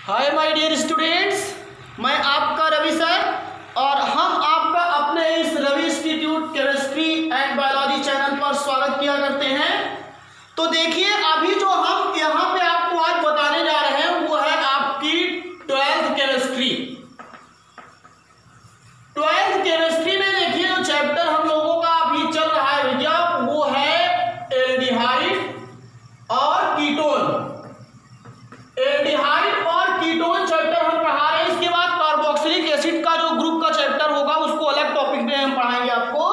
Hi my dear students, मैं आपका Ravi sir और हम आपका अपने इस Ravi institute chemistry and biology channel पर स्वागत किया करते हैं। तो देखिए, अभी जो हम यहाँ पे आपको आज बताने जा रहे हैं वो है आपकी 12th केमिस्ट्री। 12th केमिस्ट्री में देखिए जो चैप्टर हम लोगों का अभी चल रहा है भैया वो है एल्डिहाइड और कीटोन। एल्डिहाइड और कीटोन चैप्टर हम पढ़ा रहे हैं। इसके बाद कार्बोक्सिलिक एसिड का जो ग्रुप का चैप्टर होगा उसको अलग टॉपिक में हम पढ़ाएंगे आपको।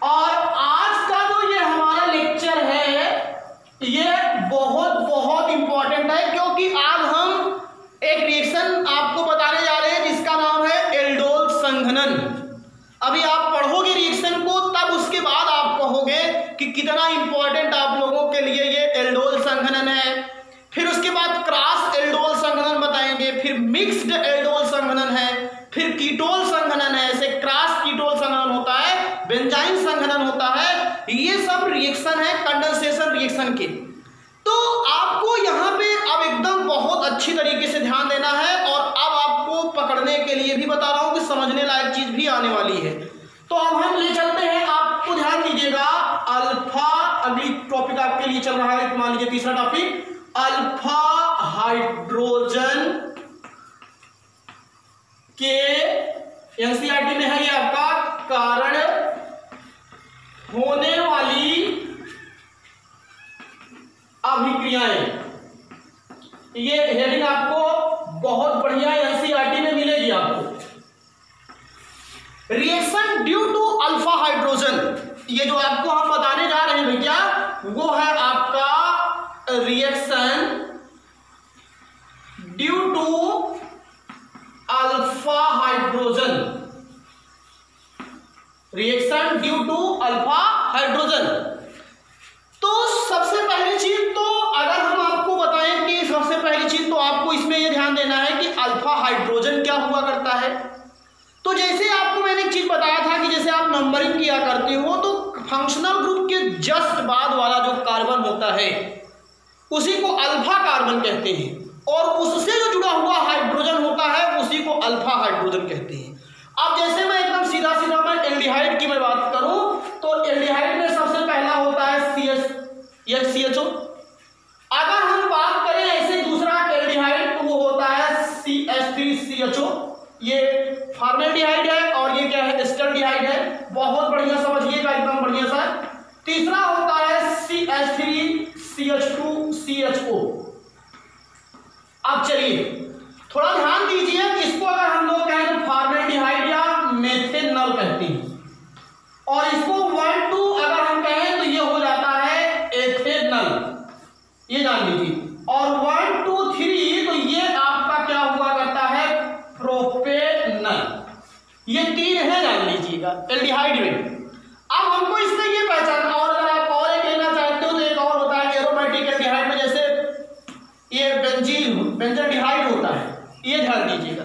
और आज का जो ये हमारा लेक्चर है ये बहुत इंपॉर्टेंट है, क्योंकि आज हम एक रिएक्शन आपको बताने जा रहे हैं जिसका नाम है एल्डोल संघनन। अभी आप पढ़ोगे रिएक्शन को तब उसके बाद आप कहोगे कि कितना इंपॉर्टेंट आप लोगों के लिए ये एल्डोल संघनन है। फिर उसके बाद क्रॉस एल्डोल संघनन बताएंगे, फिर मिक्स्ड एल्डोल संघनन है, फिर कीटोल संघनन है, ऐसे क्रॉस कीटोल संघनन होता है, बेंजाइन संघनन होता है। ये सब रिएक्शन है कंडेंसेशन रिएक्शन के। तो आपको यहाँ पे अब एकदम बहुत अच्छी तरीके से ध्यान देना है और अब आपको पकड़ने के लिए भी बता रहा हूँ कि समझने लायक चीज भी आने वाली है। तो अब हम ले चलते हैं, आपको ध्यान दीजिएगा। अल्फा अगली टॉपिक आपके लिए चल रहा है, मान लीजिए तीसरा टॉपिक अल्फा हाइड्रोजन के एनसीईआरटी में है ये आपका कारण होने वाली अभिक्रियाएं। ये हेडिंग आपको बहुत बढ़िया एनसीईआरटी में मिलेगी आपको। Reaction due to alpha hydrogen, ये जो आपको हम बताने जा रहे हैं भैया वो है आपका reaction due to alpha hydrogen. Reaction due to alpha hydrogen. तो सबसे पहली चीज तो अगर हम आपको बताएं कि सबसे पहली चीज तो आपको इसमें यह ध्यान देना है कि अल्फा हाइड्रोजन क्या हुआ करता है। तो जैसे आपको मैंने एक चीज बताया था कि जैसे आप नंबरिंग किया करते हो तो फंक्शनल ग्रुप के जस्ट बाद वाला जो कार्बन होता है उसी को अल्फा कार्बन कहते हैं, और उससे जो जुड़ा हुआ हाइड्रोजन होता है उसी को अल्फा हाइड्रोजन कहते हैं। अब जैसे मैं एकदम सीधा मैं एल्डिहाइड की मैं बात करूं तो एल्डिहाइड में सबसे पहला होता है CHO। अगर हम बात करें ऐसे दूसरा एल्डिहाइड तो वो होता है CH3CHO। ये फॉर्मेल्डिहाइड है और ये क्या है, एस्टल्डिहाइड है। बहुत बढ़िया समझिएगा, एकदम बढ़िया सा। तीसरा होता है CH3CH2CHO। अब चलिए थोड़ा ध्यान दीजिए कि इसको अगर हम लोग कहें तो फॉर्मेल्डिहाइड या मेथेनॉल कहते हैं, और इसको 1 2 अगर हम कहें तो ये हो जाता है एथेनॉल, ये जान लीजिए। और 1 2 3 तो ये आपका क्या हुआ करता है, प्रोपेनॉल। ये तीन है, जान लीजिएगा एल्डिहाइड में। अब हमको इसमें ये पहचानना, और अगर आप और एक लेना चाहते हो तो एक और होता है एरोमेटिक एल्डिहाइड में, जैसे ये बेंजील्डिहाइड होता है, ये ध्यान दीजिएगा।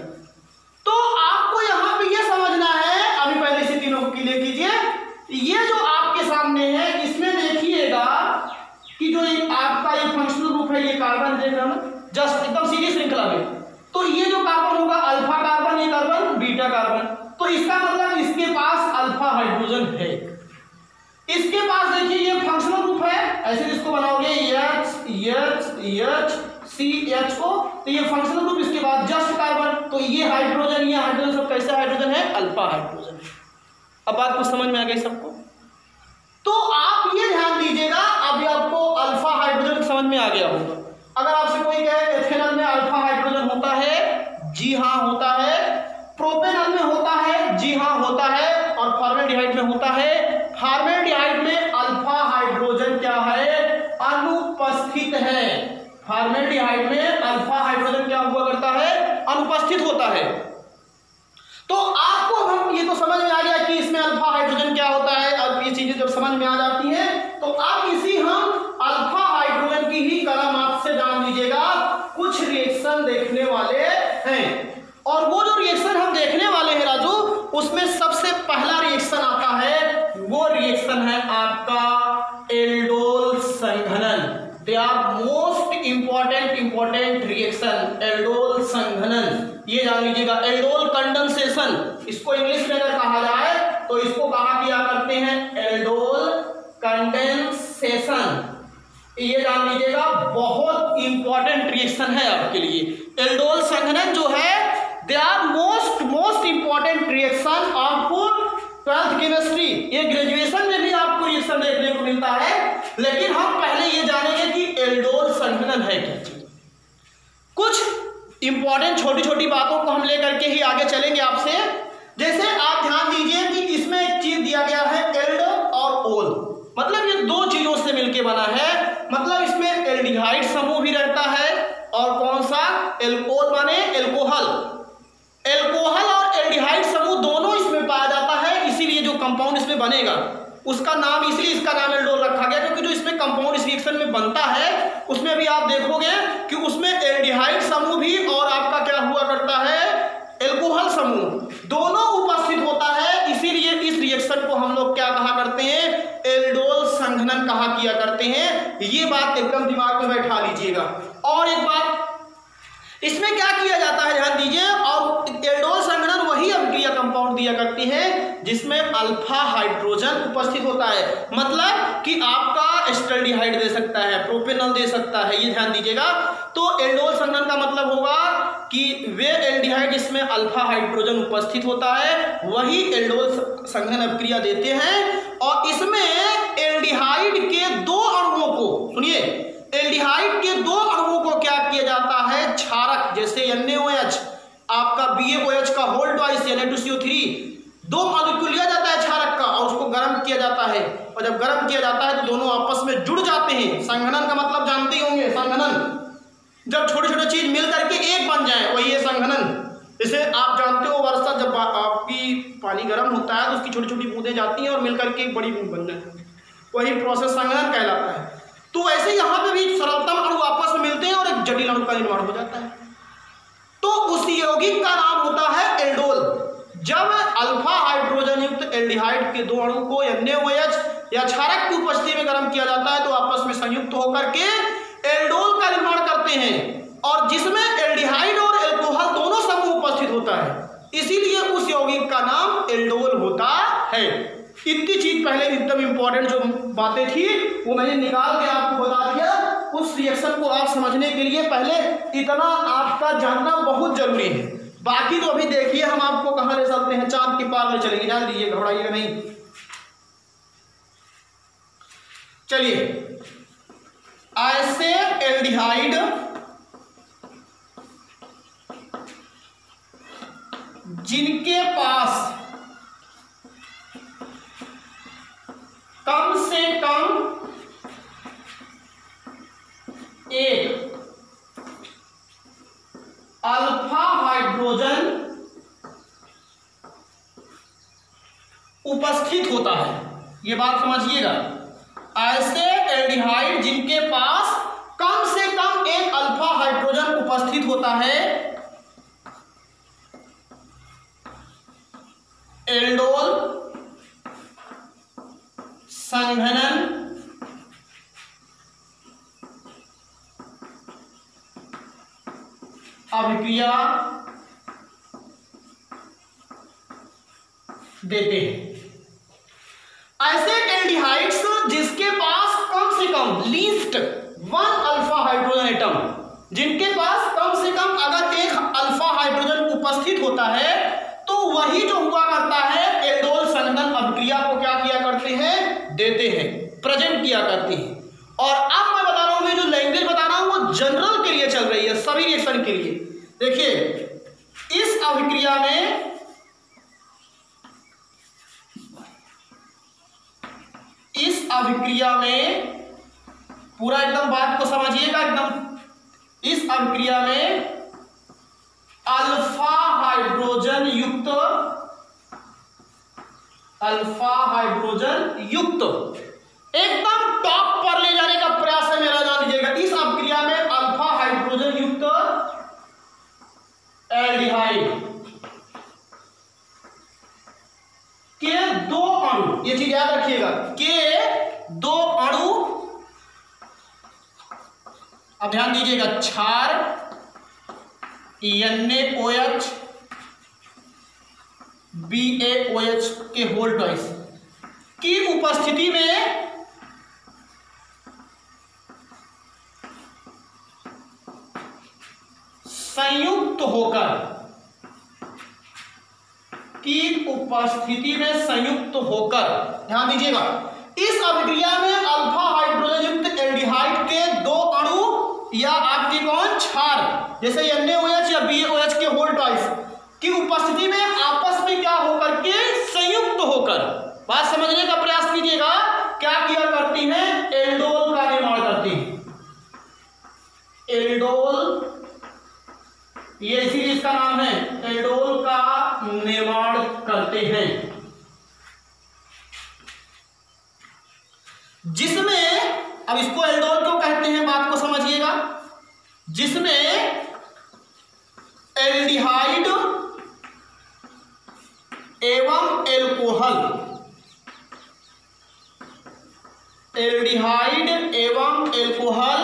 तो आपको यहाँ पे ये समझना है, अभी पहले से तीनों को क्लियर कीजिए। ये जो आपके सामने है इसमें देखिएगा कि जो आपका ये फंक्शनल ग्रुप है, ये कार्बन देख रहे हो जस्ट एकदम सीधी श्रृंखला में। तो ये जो कार्बन होगा अल्फा कार्बन, ये कार्बन बीटा कार्बन। तो इसका मतलब इसके पास अल्फा हाइड्रोजन है। इसके पास देखिए ये फंक्शनल ग्रुप है, ऐसे इसको बनाओगे CHO, तो ये फंक्शनल ग्रुप, इसके बाद जस्ट कार्बन। तो ये हाइड्रोजन सब कैसे हाइड्रोजन है, अल्फा हाइड्रोजन। अब बात कुछ समझ में आ गई सबको। तो आप ये ध्यान दीजिएगा, अभी आपको अल्फा हाइड्रोजन समझ में आ गया होगा। अगर आपसे कोई कहे एथेनॉल में अल्फा हाइड्रोजन होता है, जी हाँ होता है। प्रोपेनॉल में होता है, जी हाँ होता है। और फॉर्मेल्डिहाइड में होता है। फॉर्मेल्डिहाइड में अल्फा हाइड्रोजन क्या है, अनुपस्थित है। फॉर्मेल्डिहाइड में अल्फा हाइड्रोजन क्या हुआ करता है, अनुपस्थित होता है। तो आपको हम ये तो समझ में आ गया कि इसमें अल्फा हाइड्रोजन क्या होता है। अब ये चीजें जब समझ में आ जाती हैं तो अब इसी हम अल्फा हाइड्रोजन की ही कलम आपसे जान लीजिएगा। कुछ रिएक्शन देखने वाले हैं, और वो जो रिएक्शन हम देखने वाले हैं राजू, उसमें सबसे पहला रिएक्शन आता है, वो रिएक्शन है आपका एल्डोल संघनन। They are most important important reaction aldol संघनन, ये जान लीजिएगा। एल्डोल कंडेंसेशन, इसको इंग्लिश में अगर कहा जाए तो इसको कहा किया करते हैं एल्डोल कंडेंसेशन, ये जान लीजिएगा। बहुत इंपॉर्टेंट रिएक्शन है आपके लिए। एल्डोल संघनन जो है they are most important reaction of 12th chemistry. ये ग्रेजुएशन में भी आपको रिएक्शन देखने को मिलता है, लेकिन हम पहले ये जानेंगे कि एल्डोल संघनन है क्या चीज। कुछ इंपॉर्टेंट छोटी छोटी बातों को हम लेकर के ही आगे चलेंगे आपसे। जैसे आप ध्यान दीजिए कि इसमें एक चीज दिया गया है एल्ड और ओल, मतलब ये दो चीजों से मिलकर बना है। मतलब इसमें एल्डिहाइड समूह भी रहता है और कौन सा एल्कोहल माने एल्कोहल, एल्कोहल और एल्डिहाइड समूह दोनों इसमें पाया जाता है। इसीलिए जो कंपाउंड इसमें बनेगा उसका नाम, इसलिए इसका नाम एल्डोल रखा गया, क्योंकि जो इसमें कंपाउंड इस रिएक्शन में बनता है उसमें भी आप देखोगे कि उसमें एल्डिहाइड समूह भी और आपका क्या हुआ करता है एल्कोहल समूह, दोनों उपस्थित होता है। इसीलिए इस रिएक्शन को हम लोग क्या कहा करते हैं एल्डोल संघनन कहा किया करते हैं। ये बात एकदम दिमाग में बैठा लीजिएगा। और एक बात इसमें क्या किया जाता है ध्यान दीजिए, और एल्डोल संघनन वही अभिक्रिया कंपाउंड दिया करती है जिसमें अल्फा हाइड्रोजन उपस्थित होता है। मतलब कि आपका एस्टल्डिहाइड दे सकता है, प्रोपेनॉल दे सकता है, ये ध्यान दीजिएगा। तो एल्डोल संघनन का मतलब होगा कि वे एल्डिहाइड जिसमें अल्फा हाइड्रोजन उपस्थित होता है वही एल्डोल संघनन अभिक्रिया देते हैं। और इसमें एल्डिहाइड के दो अणुओं को, सुनिए, एल्डिहाइड के दो अणुओं को क्या किया जाता है क्षारक, जैसे NaOH आपका BaOH का होल ट्वाइस Na2CO3, दो मॉलिक्यूल लिया जाता है क्षारक का और उसको गर्म किया जाता है। और जब गर्म किया जाता है तो दोनों आपस में जुड़ जाते हैं। संघनन का मतलब जानते ही होंगे, संघनन जब छोटे छोटे चीज मिल करके एक बन जाए वही है संघनन। इसे आप जानते हो वर्षा जब आपकी पानी गर्म होता है तो उसकी छोटी छोटी बूंदें जाती हैं और मिलकर के एक बड़ी बूंद बन जाती है, वही प्रोसेस संघनन कहलाता है। तो ऐसे यहाँ पे भी सरलतम अणु आपस में मिलते हैं और एक जटिल अणु का निर्माण हो जाता है। तो उस यौगिक का नाम होता है एल्डोल। जब अल्फा हाइड्रोजन युक्त एल्डिहाइड के दो अणु को NaOH या क्षारक की उपस्थिति में गर्म किया जाता है तो आपस में संयुक्त होकर के एल्डोल का निर्माण करते हैं, और जिसमें एल्डिहाइड और एल्कोहल दोनों समूह उपस्थित होता है। इसीलिए उस यौगिक का नाम एल्डोल होता है। इतनी चीज पहले एकदम इंपॉर्टेंट जो बातें थी वो मैंने निकाल के आपको बता दिया। उस रिएक्शन को आप समझने के लिए पहले इतना आपका जानना बहुत जरूरी है। बाकी तो अभी देखिए हम आपको कहां ले चलते हैं, चांद के पार ले चलेंगे, जान लीजिए, घबराइएगा नहीं। चलिए, ऐसे एल्डिहाइड जिनके पास कम से कम एक अल्फा हाइड्रोजन उपस्थित होता है, ये बात समझिएगा। ऐसे एल्डिहाइड जिनके पास कम से कम एक अल्फा हाइड्रोजन उपस्थित होता है एल्डोल संघनन अभिक्रिया देते हैं। ऐसे एल्डिहाइड्स जिसके पास कम से कम least one alpha hydrogen atom, जिनके पास कम से कम अगर एक अल्फा हाइड्रोजन उपस्थित होता है तो वही जो हुआ करता है एल्डोल संघनन अभिक्रिया को क्या किया करते हैं देते हैं, प्रेजेंट किया करते हैं। और अब मैं बता रहा हूं, मैं जो लैंग्वेज बता रहा हूं वो जनरल के लिए चल रही है, सभी रिएक्शन के लिए। देखिए, इस अभिक्रिया में पूरा एकदम बात को समझिएगा एकदम। इस अभिक्रिया में अल्फा हाइड्रोजन युक्त एकदम टॉप पर ले जाने का प्रयास है मेरा, जान लीजिएगा। इस अभिक्रिया में अल्फा हाइड्रोजन युक्त एल्डिहाइड के दो अणु, ये चीज याद रखिएगा, के दो अणु अब ध्यान दीजिएगा, क्षार NaOH BaOH के होल ट्वाइस की उपस्थिति में संयुक्त होकर, की उपस्थिति में संयुक्त होकर, ध्यान दीजिएगा, इस अभिक्रिया में अल्फा हाइड्रोजन युक्त एल्डिहाइड के दो अणु या आपके कौन क्षार जैसे NaOH या BaOH के होल ट्वाइस की उपस्थिति में आपस में क्या होकर के संयुक्त होकर, बात समझने का प्रयास कीजिएगा, क्या किया करती हैं, एल्डोल का निर्माण करती हैं। एल्डोल, ये इसीलिए इसका नाम है, एल्डोल का निर्माण करते हैं, जिसमें, अब इसको एल्डोल क्यों कहते हैं बात को समझिएगा, जिसमें एल्डिहाइड एवं एल्कोहल, एल्डिहाइड एवं एल्कोहल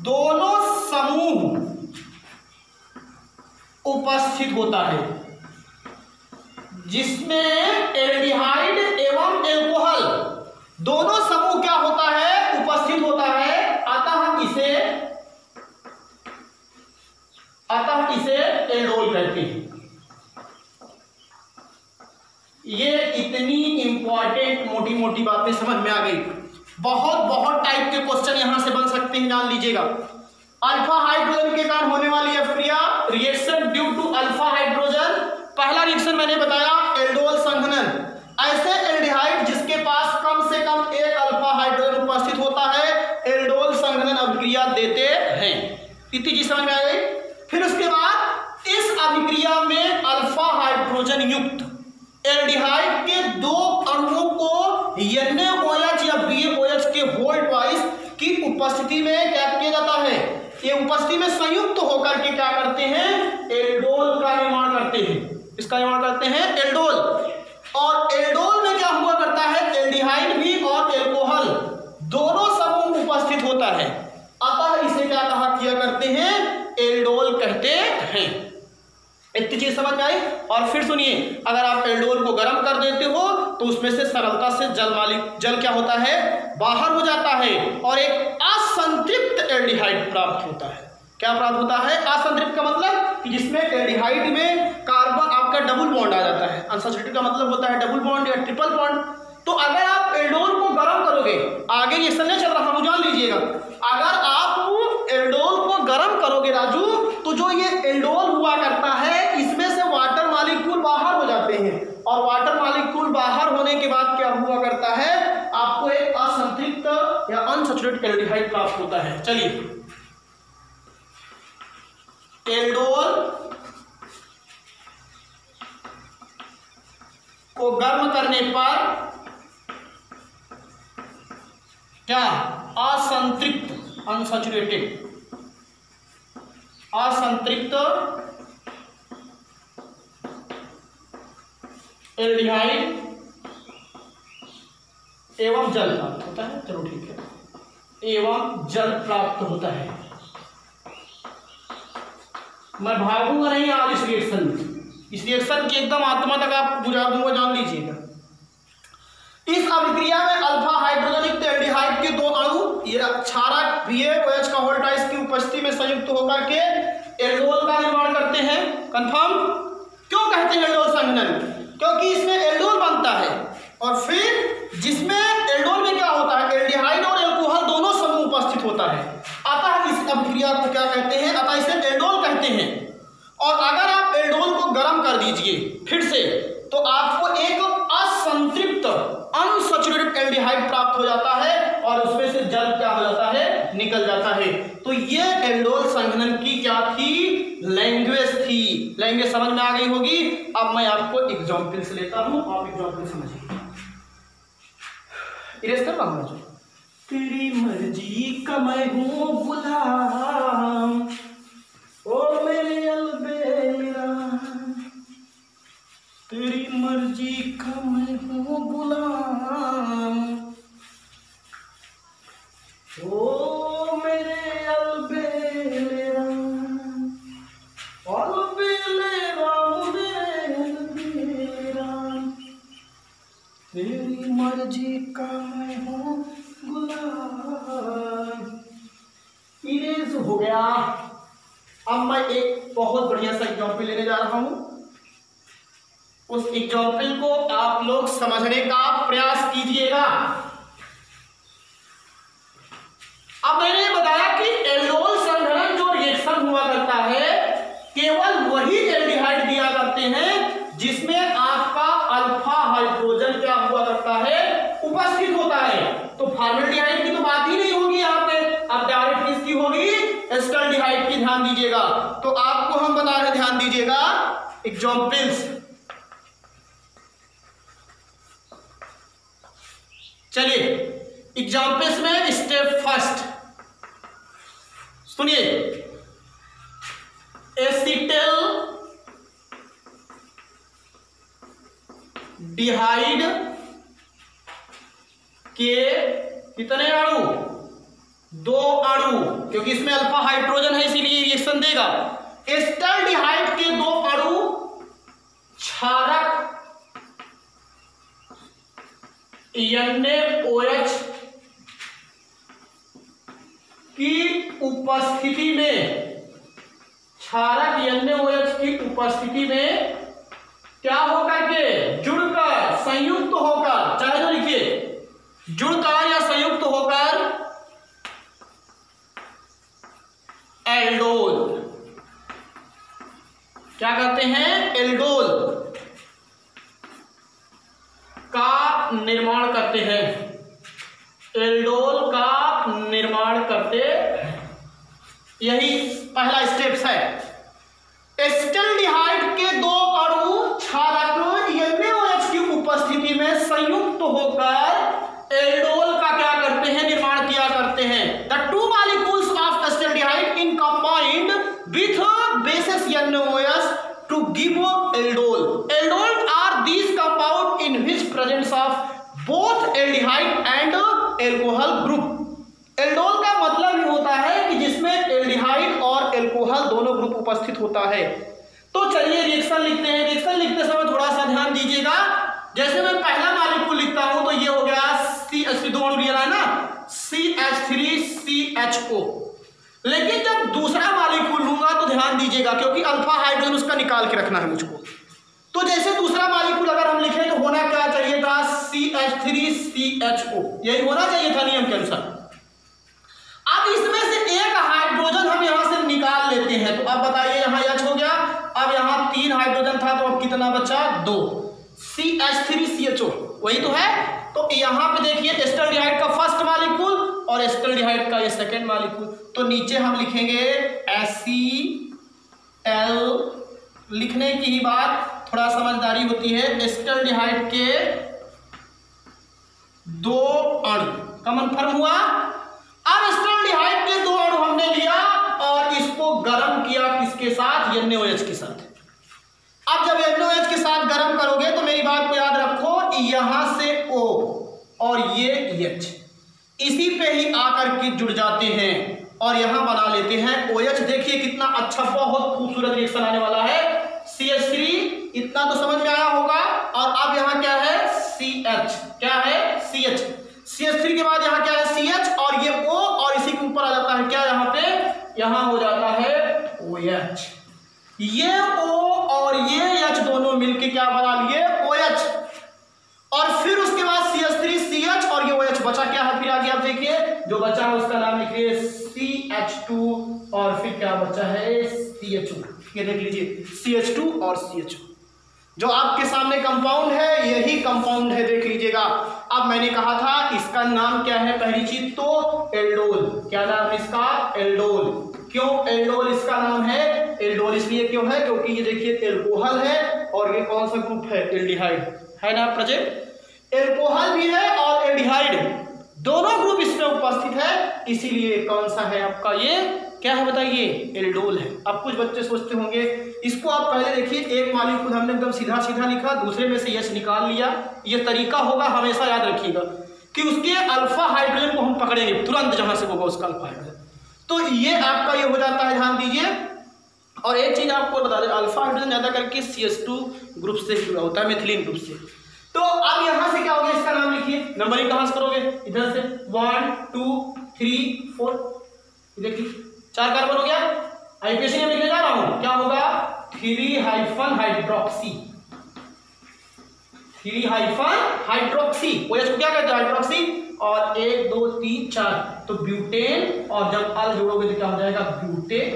दोनों समूह उपस्थित होता है, जिसमें एल्डिहाइड एवं एल्कोहल दोनों समूह क्या होता है, उपस्थित होता है, अतः इसे एल्डोल कहते हैं। ये इतनी इंपॉर्टेंट मोटी मोटी बातें समझ में आ गई। बहुत टाइप के क्वेश्चन यहां से बन सकते हैं, जान लीजिएगा। अल्फा हाइड्रोजन के कारण होने वाली अभिक्रिया, reaction due to alpha hydrogen, पहला रिएक्शन मैंने बताया एल्डोल संघनन, ऐसे एल्डिहाइड जिसके पास कम से कम एक अल्फा हाइड्रोजन उपस्थित होता है, एल्डोल संघनन अभिक्रिया देते हैं। इतनी चीज समझ में आ गई। फिर उसके बाद इस अभिक्रिया में अल्फा हाइड्रोजन युक्त एल्डिहाइड के दो अणुओं को NaOH या BaOH के होल ट्वाइस की उपस्थिति में क्या किया जाता है, ये उपस्थिति में संयुक्त होकर के क्या करते हैं, एल्डोल का निर्माण करते हैं। इसका निर्माण करते हैं एल्डोल। और एल्डोल में क्या हुआ करता है, एल्डिहाइड भी और एल्कोहल दोनों समूह उपस्थित होता है, अतः इसे क्या कहा किया करते हैं, एल्डोल कहते हैं। इतनी चीज समझ में आई। और फिर सुनिए, अगर आप एल्डोल को गर्म कर देते हो तो उसमें से सरलता से जल क्या होता है, बाहर हो जाता है और एक असंतृप्त एल्डिहाइड प्राप्त होता है। क्या प्राप्त होता है, असंतृप्त का मतलब कि जिसमें एल्डिहाइड में कार्बन आपका डबल बॉन्ड आ जाता है, अनसैचुरेटेड का मतलब होता है डबल बॉन्ड या ट्रिपल बॉन्ड। तो अगर आप एल्डोल को गर्म करोगे, आगे ये नहीं चल रहा, हम जान लीजिएगा, अगर आप एल्डोल को गर्म करोगे राजू, तो जो ये एल्डोल हुआ करता है इसमें से वाटर मॉलिक्यूल बाहर हो जाते हैं, और वाटर मॉलिक्यूल बाहर होने के बाद क्या हुआ करता है, आपको एक असंतृप्त या अनसैचुरेटेड एल्डिहाइड प्राप्त होता है। चलिए, एल्डोल को गर्म करने पर क्या, असंतृप्त, अनसैचुरेटेड, असंतृप्त एल्डिहाइड एवं जल प्राप्त होता है। चलो ठीक है, एवं जल प्राप्त होता है। मैं भागूंगा नहीं आज इस रिएक्शन में, इस रिएक्शन की एकदम आत्मा तक आप बुझा दूंगा, जान लीजिएगा। इस अभिक्रिया में अल्फा हाइड्रोजन युक्त एल्डिहाइड के दो अणु ये क्षारक BaOH का होल ट्वाइस की उपस्थिति में संयुक्त होकर के एल्डोल का निर्माण करते हैं। कंफर्म? क्यों कहते हैं एल्डोल संघनन? क्योंकि इसमें एल्डोल बनता है, और फिर जिसमें एल्डोल में क्या होता है, एल्डिहाइड और एल्कोहल दोनों समूह उपस्थित होता है, अतः इस अभिक्रिया को क्या कहते हैं, अतः इसे एल्डोल कहते हैं। और अगर आप एल्डोल को गर्म कर दीजिए फिर से, तो आपको एक असंतृप्त अनसैचुरेटेड एल्डिहाइड प्राप्त हो जाता है, और उसमें से जल क्या हो जाता है, निकल जाता है। तो ये एल्डोल संघनन की क्या थी, लैंग्वेज थी। लैंग्वेज समझ में आ गई होगी। अब मैं आपको एग्जाम्पल से लेता हूं, आप एग्जाम्पल समझिए। इरेज कर पाऊंगा जो, तेरी मर्जी का मैं हूं गुलाम, ओ मेरे अलबेला, तेरी मर्जी का मैं हूं गुलाम, हो गया। अब मैं एक बहुत बढ़िया सा एग्जाम्पल लेने जा रहा हूं, उस एग्जाम्पल को आप लोग समझने का प्रयास कीजिएगा। अब मैंने बताया कि एल्डोल संघनन जो रिएक्शन हुआ करता है केवल वही एल्डिहाइड दिया करते हैं जिसमें आपका अल्फा हाइड्रोजन क्या हुआ करता है, उपस्थित होता है। तो फॉर्मेल्डिहाइड की तो बात ही नहीं होगी यहाँ पे, अब डायरेक्ट किसकी होगी, एस्टल्डिहाइड की। ध्यान दीजिएगा, तो आपको हम बता रहे, ध्यान दीजिएगा एग्जाम्पल्स। चलिए एग्जाम्पल्स में स्टेप फर्स्ट सुनिए, एसिटल डिहाइड के कितने अणु, 2 अणु, क्योंकि इसमें अल्फा हाइड्रोजन है इसीलिए रिएक्शन देगा। एस्टल्डिहाइड के 2 अणु क्षारक NaOH की उपस्थिति में, क्षारक NaOH की उपस्थिति में क्या होकर के, जुड़कर, संयुक्त होकर, चाहे तो लिखिए जुड़कर या संयुक्त होकर एल्डोल क्या करते हैं, एल्डोल का निर्माण करते हैं, एल्डोल का निर्माण करते हैं। यही पहला स्टेप है। एस्टल्डिहाइड के 2 अणु क्षारक NaOH की उपस्थिति में संयुक्त होकर एल्डोल का क्या करते हैं, निर्माण किया करते हैं। The 2 molecules of acetaldehyde in combined with bases NaOH to give aldol. Aldol are these compound in which presence of both aldehyde and alcohol group. Aldol का मतलब ही होता है कि जिसमें एल्डिहाइड और एल्कोहल दोनों ग्रुप उपस्थित होता है। तो चलिए रिएक्शन लिखते हैं। रिएक्शन लिखते समय थोड़ा सा ध्यान दीजिएगा। जैसे मैं पहला मॉलिक्यूल लिखता हूं तो ये हो गया CH3, 2 अणु लिया है ना, CH3CHO। लेकिन जब दूसरा मॉलिक्यूल लूंगा तो ध्यान दीजिएगा, क्योंकि अल्फा हाइड्रोजन उसका निकाल के रखना है मुझको। तो जैसे दूसरा मॉलिक्यूल अगर हम लिखें तो होना क्या चाहिए था, CH3CHO, यही होना चाहिए था नियम के अनुसार। अब इसमें से एक हाइड्रोजन हम यहां से निकाल लेते हैं, तो अब बताइए यहां H हो गया, अब यहां 3 हाइड्रोजन था तो अब कितना बचा, 2, CH3CHO वही तो है। तो यहां पे देखिए एस्टल्डिहाइड का फर्स्ट मॉलिक्यूल और एस्टल्डिहाइड का ये सेकंड मॉलिक्यूल, तो नीचे हम लिखेंगे HCl। लिखने की ही बात थोड़ा समझदारी होती है। एस्टल्डिहाइड के 2 अणु कॉमन फॉर्म हुआ। अब एस्टल्डिहाइड के 2 अणु हमने लिया और इसको गर्म किया किसके साथ, NaOH के साथ। अब जब NaOH के साथ गर्म करोगे तो मेरी बात को याद रखो, यहां से O और ये H इसी पे ही आकर के जुड़ जाते हैं और यहां बना लेते हैं OH। देखिए कितना अच्छा, बहुत खूबसूरत रिएक्शन आने वाला है। CH3 इतना तो समझ में आया होगा, और अब यहां क्या है, CH, क्या है, CH। CH3 के बाद यहां क्या है, CH, और ये O, और इसी के ऊपर आ जाता है क्या, यहां पे, यहां हो जाता है OH। ये O और ये H दोनों मिलके क्या बना लिए, OH। और फिर उसके बाद CH3CH और ये OH बचा क्या है, फिर आगे आप देखिए जो बचा है उसका नाम लिखिए CH2, और फिर क्या बचा है, CHO। ये देख लीजिए CH2 और CHO, जो आपके सामने कंपाउंड है यही कंपाउंड है, देख लीजिएगा। अब मैंने कहा था इसका नाम क्या है, पहली चीज तो एल्डोल। क्या नाम है इसका, एल्डोल। क्यों एल्डोल इसका नाम है, एल्डोल इसलिए क्यों है, क्योंकि ये देखिए एल्कोहल है और ये कौन सा ग्रुप है, एल्डिहाइड है ना प्रोजेक्ट। एल्कोहल भी है और एल्डिहाइड, दोनों ग्रुप इसमें उपस्थित है, इसीलिए कौन सा है आपका, ये क्या है बताइए, एल्डोल है। अब कुछ बच्चे सोचते होंगे, इसको आप पहले देखिए, एक मॉलिक्यूल हमने एकदम सीधा सीधा लिखा, दूसरे में से H निकाल लिया। ये तरीका होगा, हमेशा याद रखिएगा कि उसके अल्फा हाइड्रोजन को हम पकड़ेंगे तुरंत जहां से होगा उसका अल्फा हाइड्रोजन। तो ये आपका ये हो जाता है, ध्यान दीजिए। और एक चीज आपको बता दें, अल्फा हाइड्रोजन ज्यादा करके CH2 ग्रुप से जुड़ा होता है, मिथिलीन ग्रुप से। तो अब यहां से क्या हो गया, इसका नाम लिखिए। नंबरिंग कहां से करोगे, इधर से 1 2 3 4, देखिए 4 कार्बन हो गया। आईपीएसी में लिखने जा रहा हूं, क्या होगा 3 hyphen hydroxy, 3 hyphen hydroxy, OH को क्या कहते हैं हाइड्रोक्सी, और 1 2 3 4 तो ब्यूटेन, और जब अल जोड़ोगे तो क्या हो जाएगा ब्यूटेन।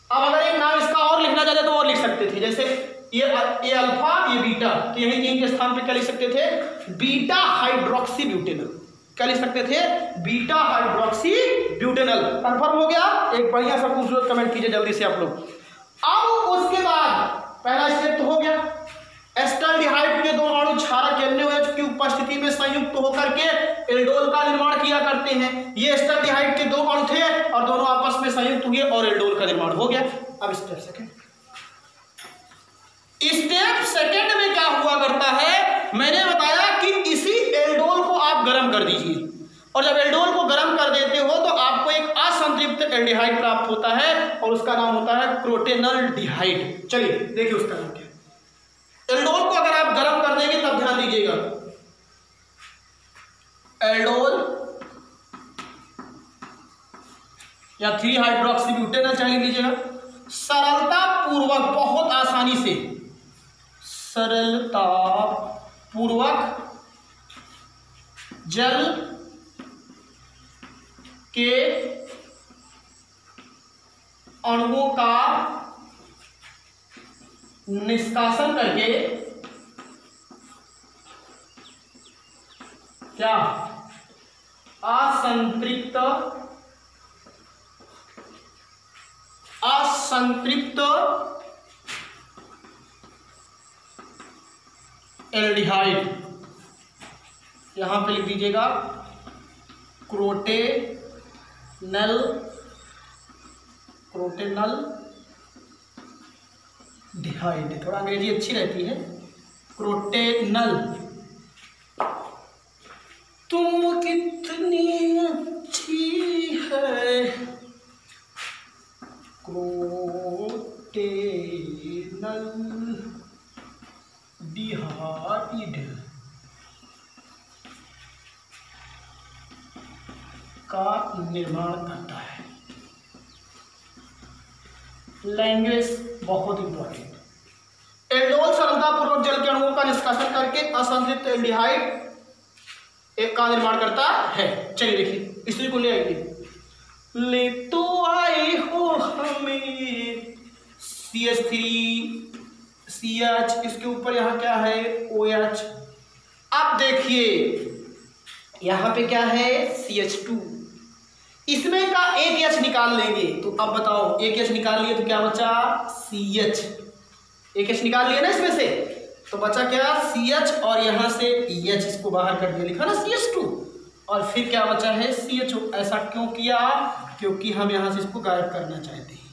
अब अगर एक नाम इसका और लिखना चाहते तो और लिख सकते थे, जैसे ये अल्फा ये बीटा, तो यही 3 के स्थान पे क्या लिख सकते थे बीटा हाइड्रोक्सी ब्यूटेनल, क्या लिख सकते थे बीटा हाइड्रोक्सी ब्यूटेनल। कंफर्म हो गया। एक बढ़िया सा खूबसूरत कमेंट कीजिए जल्दी से आप लोग। अब उसके बाद पहला स्टेप तो हो गया, एस्टल्डिहाइड के 2 अणु क्षारक NaOH की उपस्थिति में संयुक्त होकर के एल्डोल का निर्माण किया करते हैं। ये एस्टल्डिहाइड के 2 अणु थे और दोनों आपस में संयुक्त हुए और एल्डोल का निर्माण हो गया। अब स्टेप सेकंड, स्टेप सेकंड में क्या हुआ करता है, मैंने बताया कि इसी एल्डोल को आप गर्म कर दीजिए, और जब एल्डोल को गर्म कर देते हो तो आपको एक असंतृप्त एल्डिहाइड प्राप्त होता है और उसका नाम होता है क्रोटेनल डिहाइड। चलिए देखिए उसका नाम क्या है। एल्डोल को अगर आप गर्म कर देंगे तब ध्यान दीजिएगा, एल्डोल या 3 हाइड्रोक्सी ब्यूटेनल चलिए लीजिएगा, सरलता पूर्वक बहुत आसानी से, सरलता पूर्वक जल के अणुओं का निष्कासन करके क्या असंतृप्त एल्डिहाइड, यहां पे लिख दीजिएगा क्रोटेनल डिहाइड, थोड़ा अंग्रेजी अच्छी रहती है, क्रोटेनल। तुम कितनी अच्छी है क्रोटेनल डिहाइड का निर्माण करता है। लैंग्वेज बहुत इंपॉर्टेंट। एल्डोल सरलता पूर्वक जल के अणुओं का निष्कासन करके असंतृप्त एल्डिहाइड एक का निर्माण करता है। चलिए देखिए इसी को ले आइए, ले तो आए हो हमें CH3CH, इसके ऊपर यहाँ क्या है OH। अब देखिए यहाँ पे क्या है CH2, इसमें का एक H निकाल लेंगे तो अब बताओ एक H निकाल लिए तो क्या बचा CH, एक H निकाल लिया ना इसमें से तो बचा क्या CH, और यहाँ से H इसको बाहर कर दिया, लिखा ना CH2, और फिर क्या बचा है CHO। ऐसा क्यों किया, क्योंकि हम यहाँ से इसको गायब करना चाहते हैं।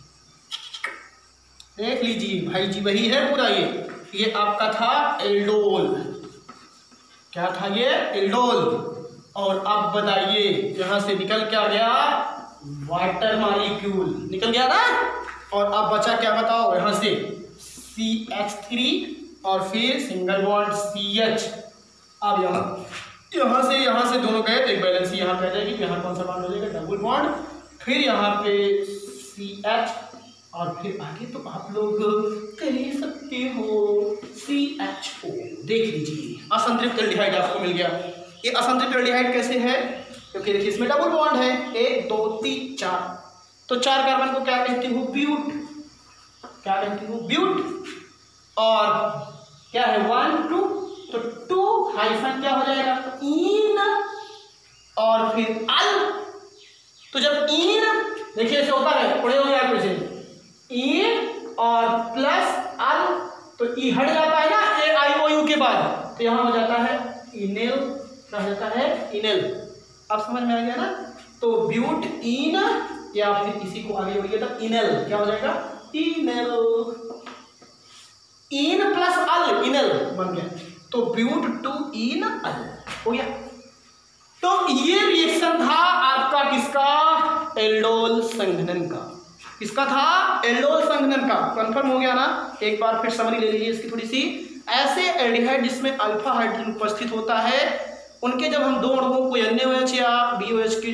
देख लीजिए भाई जी वही है पूरा, ये आपका था एल्डोल, क्या था ये एल्डोल, और अब बताइए यहां से निकल क्या गया वाटर मॉलिक्यूल निकल गया ना, और अब बचा क्या बताओ यहां से CH3 और फिर सिंगल बॉन्ड CH। अब यहां से दोनों गए तो एक बैलेंस यहाँ पे आ जाएगी, यहाँ कौन सा बॉन्ड हो जाएगा डबल बॉन्ड, फिर यहाँ पे CH, और फिर आगे तो आप लोग कर ही सकते हो CHO। देख लीजिए असंतृप्त एल्डिहाइड आपको मिल गया। ये असंतृप्त एल्डिहाइड कैसे है, क्योंकि देखिए इसमें डबल बॉन्ड है 1 2 3 4, तो 4 कार्बन को क्या कहती हूँ ब्यूट, क्या कहती हूँ ब्यूट, और क्या है 1 2, तो 2 हाइफन क्या हो जाएगा इन, और फिर अल, तो जब इन देखिए ऐसे होता है पढ़े हो गया कुछ इन और प्लस अल, तो ई हट जाता है ना AIOU के बाद, तो यहाँ हो जाता है इनेल, क्या हो जाता है इनेल। अब समझ में आ गया ना, तो ब्यूट इन या फिर इसी को आगे जोड़िए तो इनेल, क्या हो जाएगा इनेल, इन प्लस अल इनेल बन गया, तो ब्यूट 2 इन अल हो गया। तो ये रिएक्शन था आपका किसका एल्डोल संघनन का, किसका था एल्डोल संघनन का। कंफर्म हो गया ना, एक बार फिर समरी ले लीजिए इसकी थोड़ी सी। ऐसे एल्डिहाइड जिसमें अल्फा हाइड्रोजन उपस्थित होता है, उनके जब हम 2 अणुओं को NaOH या BOH की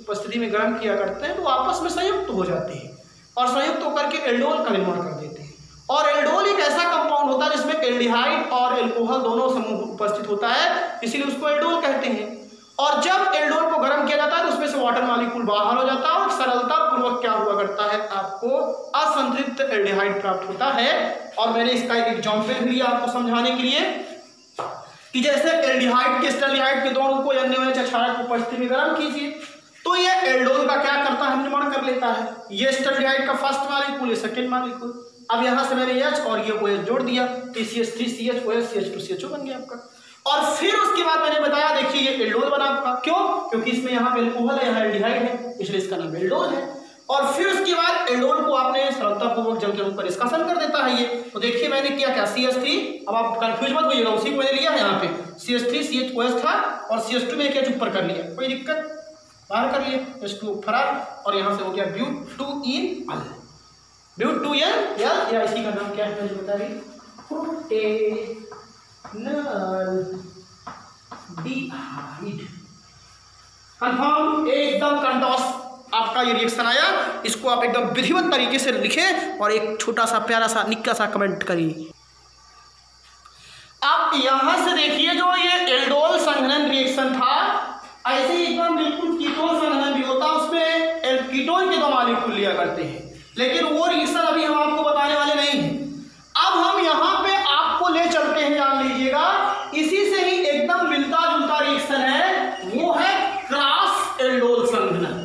उपस्थिति में गर्म किया करते हैं तो आपस में संयुक्त हो जाते हैं और संयुक्त होकर के एल्डोल का निर्माण कर देते हैं। और एल्डोल एक ऐसा कंपाउंड होता है जिसमें एल्डिहाइड और एल्कोहल दोनों समूह उपस्थित होता है, इसीलिए उसको एल्डोल कहते हैं। और जब एल्डोल को गर्म किया जाता है तो उसमें से वाटर मॉलिक्यूल बाहर हो जाता है और सरलता पूर्वक क्या हुआ करता है, आपको असंतृप्त एल्डिहाइड प्राप्त होता है। और मैंने इसका एक एग्जाम्पल भी लिया आपको समझाने के लिए कि जैसे एल्डिहाइड के स्टेल्डिहाइड के दोनों को NaOH को उपस्थिति में गर्म कीजिए तो ये एल्डोल का क्या करता है, निर्माण कर लेता है। ये स्टेल्डिहाइड का फर्स्ट मॉलिक्यूल, ये सेकंड मॉलिक्यूल। अब यहाँ से मैंने H और ये OH जोड़ दिया तो CH3CH OH CH2CHO बन गया आपका। और फिर उसके बाद मैंने बताया देखिए ये एल्डोल बना आपका, क्यों? क्योंकि इसमें यहाँ पे एल्कोहल है, यहाँ एल्डिहाइड है, इसलिए इसका नाम एल्डोल है। और फिर उसके बाद एल्डोल को आपने सरलतापूर्वक जल के रूप में निष्कासन कर देता है ये। तो देखिए मैंने किया क्या, CH3, अब आप कंफ्यूज मत होइएगा, उसी को मैंने लिया है यहाँ पे CH3CH था और CH2 में क्या ऊपर कर लिया, कोई दिक्कत, बाहर कर लिए H2 फरार और यहाँ से हो गया ब्यूट-2-ene-al, ब्यूट-2-en-al या इसी का नाम क्या है मुझे बता दी, कंफर्म, एकदम कंटोस आपका ये रिएक्शन आया। इसको आप एकदम विधिवत तरीके से लिखें और एक छोटा सा प्यारा सा निक्का सा कमेंट करिए। आप यहां से देखिए जो ये एल्डोल संघनन रिएक्शन था, ऐसे ही एकदम बिल्कुल कीटोन संघनन भी होता, उसमें कीटोन के दो मॉलिक्यूल लिया करते हैं, लेकिन वो रिएक्शन अभी हम आपको बताने वाले नहीं हैं। अब हम यहाँ पे आपको ले चलते हैं, जान लीजिएगा, इसी से ही एकदम मिलता जुलता रिएक्शन है, वो है क्रॉस एल्डोल संघनन।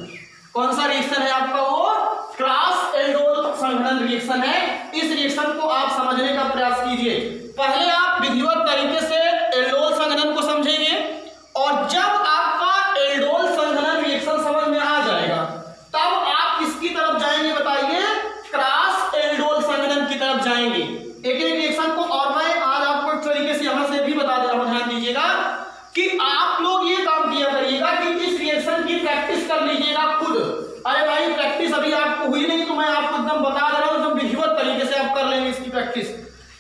कौन सा रिएक्शन है आपका, वो क्रॉस एल्डोल संघनन रिएक्शन है। इस रिएक्शन को आप समझने का प्रयास कीजिए। पहले आप विधिवत तरीके से एल्डोल संघनन को समझेंगे और जब आपका एल्डोल संघनन रिएक्शन समझ में आ जाएगा तब आप किसकी तरफ जाएंगे बताइए, क्रॉस एल्डोल संघनन की तरफ जाएंगे। एक एक रिएक्शन को और मैं आज आपको इस तरीके से यहां से भी बता दे रहा हूं, ध्यान दीजिएगा कि आप लोग ये काम किया करिएगा कि इस रिएक्शन की प्रैक्टिस कर लीजिएगा खुद। अरे भाई प्रैक्टिस अभी आपको हुई नहीं तो मैं आपको एकदम बता दे रहा हूं, एकदम विधिवत तरीके से आप कर लेंगे इसकी प्रैक्टिस।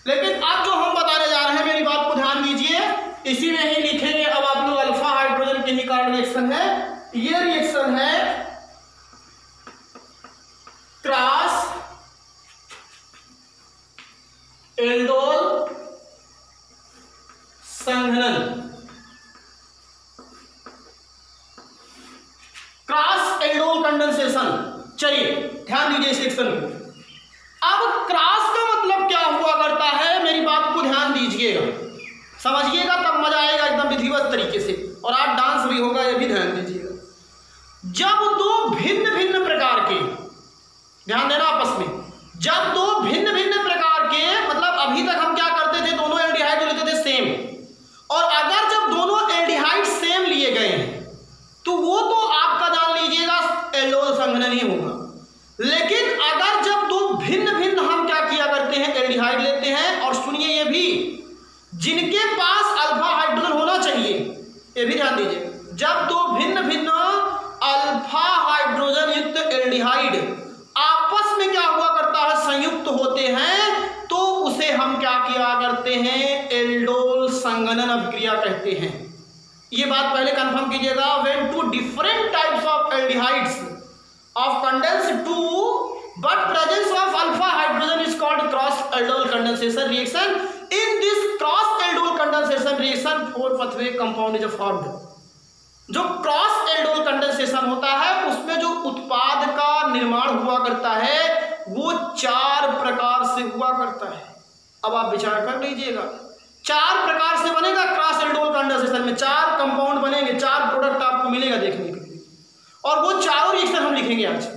लेकिन अब जो हम बताने जा रहे हैं मेरी बात को ध्यान दीजिए, इसी में ही लिखेंगे। अब आप लोग अल्फा हाइड्रोजन के ही कारण रिएक्शन है, ये रिएक्शन है क्रॉस एल्डोल संघनन, क्रॉस एल्डोल कंडेंसेशन। चलिए ध्यान दीजिए इस रिएक्शन को। अब क्रॉस का मतलब क्या हुआ करता है, मेरी बात को ध्यान दीजिएगा, समझिएगा तब मजा आएगा एकदम विधिवत तरीके से, और आज डांस भी होगा ये भी ध्यान दीजिएगा। जब दो भिन्न भिन्न प्रकार के, ध्यान देना आपस में, जब दो भिन्न भिन्न प्रकार के, मतलब अभी तक हम क्या करते थे, दोनों एल्डिहाइड लेते थे सेम, और अगर जब दोनों एल्डिहाइड सेम लिए गए हैं तो वो तो आपका जान लीजिएगा एल्डोल संघनन ही होगा। लेकिन अगर जब दो भिन्न भिन्न हम क्या किया करते हैं, एल्डिहाइड लेते हैं, और सुनिए ये भी, जिनके पास अल्फा हाइड्रोजन होना चाहिए, ये भी ध्यान दीजिए, जब दो भिन्न भिन्न अल्फा हाइड्रोजन युक्त एल्डिहाइड आपस में क्या हुआ करता है, संयुक्त होते हैं, तो उसे हम क्या किया करते हैं, एल्डोल संघनन अभिक्रिया कहते हैं। ये बात पहले कंफर्म कीजिएगा। When two different types of aldehydes of condense to but presence of alpha hydrogen is called cross aldol condensation reaction. In this cross aldol condensation reaction 4 pathway compound is formed. जो cross aldol condensation होता है उसमें जो उत्पाद का निर्माण हुआ करता है वो 4 प्रकार से हुआ करता है। अब आप विचार कर लीजिएगा, 4 प्रकार से बनेगा क्रॉस एल्डोल कंडेंसेशन में, 4 कंपाउंड बनेंगे, 4 प्रोडक्ट आपको मिलेगा देखने के लिए, और वो चारों रिएक्शन हम लिखेंगे आज।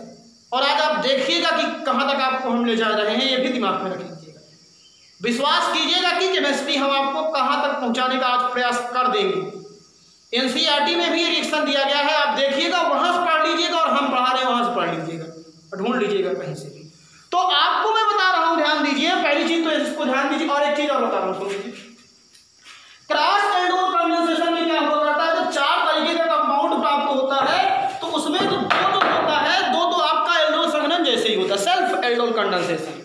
और आज आप देखिएगा कि कहां तक आपको हम ले जा रहे हैं, ये भी दिमाग में रख लीजिएगा। विश्वास कीजिएगा कि केमिस्ट्री हम आपको कहां तक पहुंचाने का आज प्रयास कर देंगे। एनसीईआरटी में भी रिएक्शन दिया गया है, आप देखिएगा, वहां से पढ़ लीजिएगा, और हम पढ़ा रहे हैं वहां से पढ़ लीजिएगा, ढूंढ लीजिएगा कहीं से भी। तो आपको मैं बता रहा हूं, ध्यान दीजिए, पहली चीज तो इसको ध्यान दीजिए, और एक चीज और बता रहा हूं, सुन लीजिए। क्रॉस एल्डोल कंडेंसेशन में क्या हुआ करता है, जब 4 तरीके का कंपाउंड प्राप्त होता है तो उसमें जो दो होता है, दो आपका एल्डोल संघनन जैसे ही होता है, सेल्फ एल्डोल कंडेंसेशन।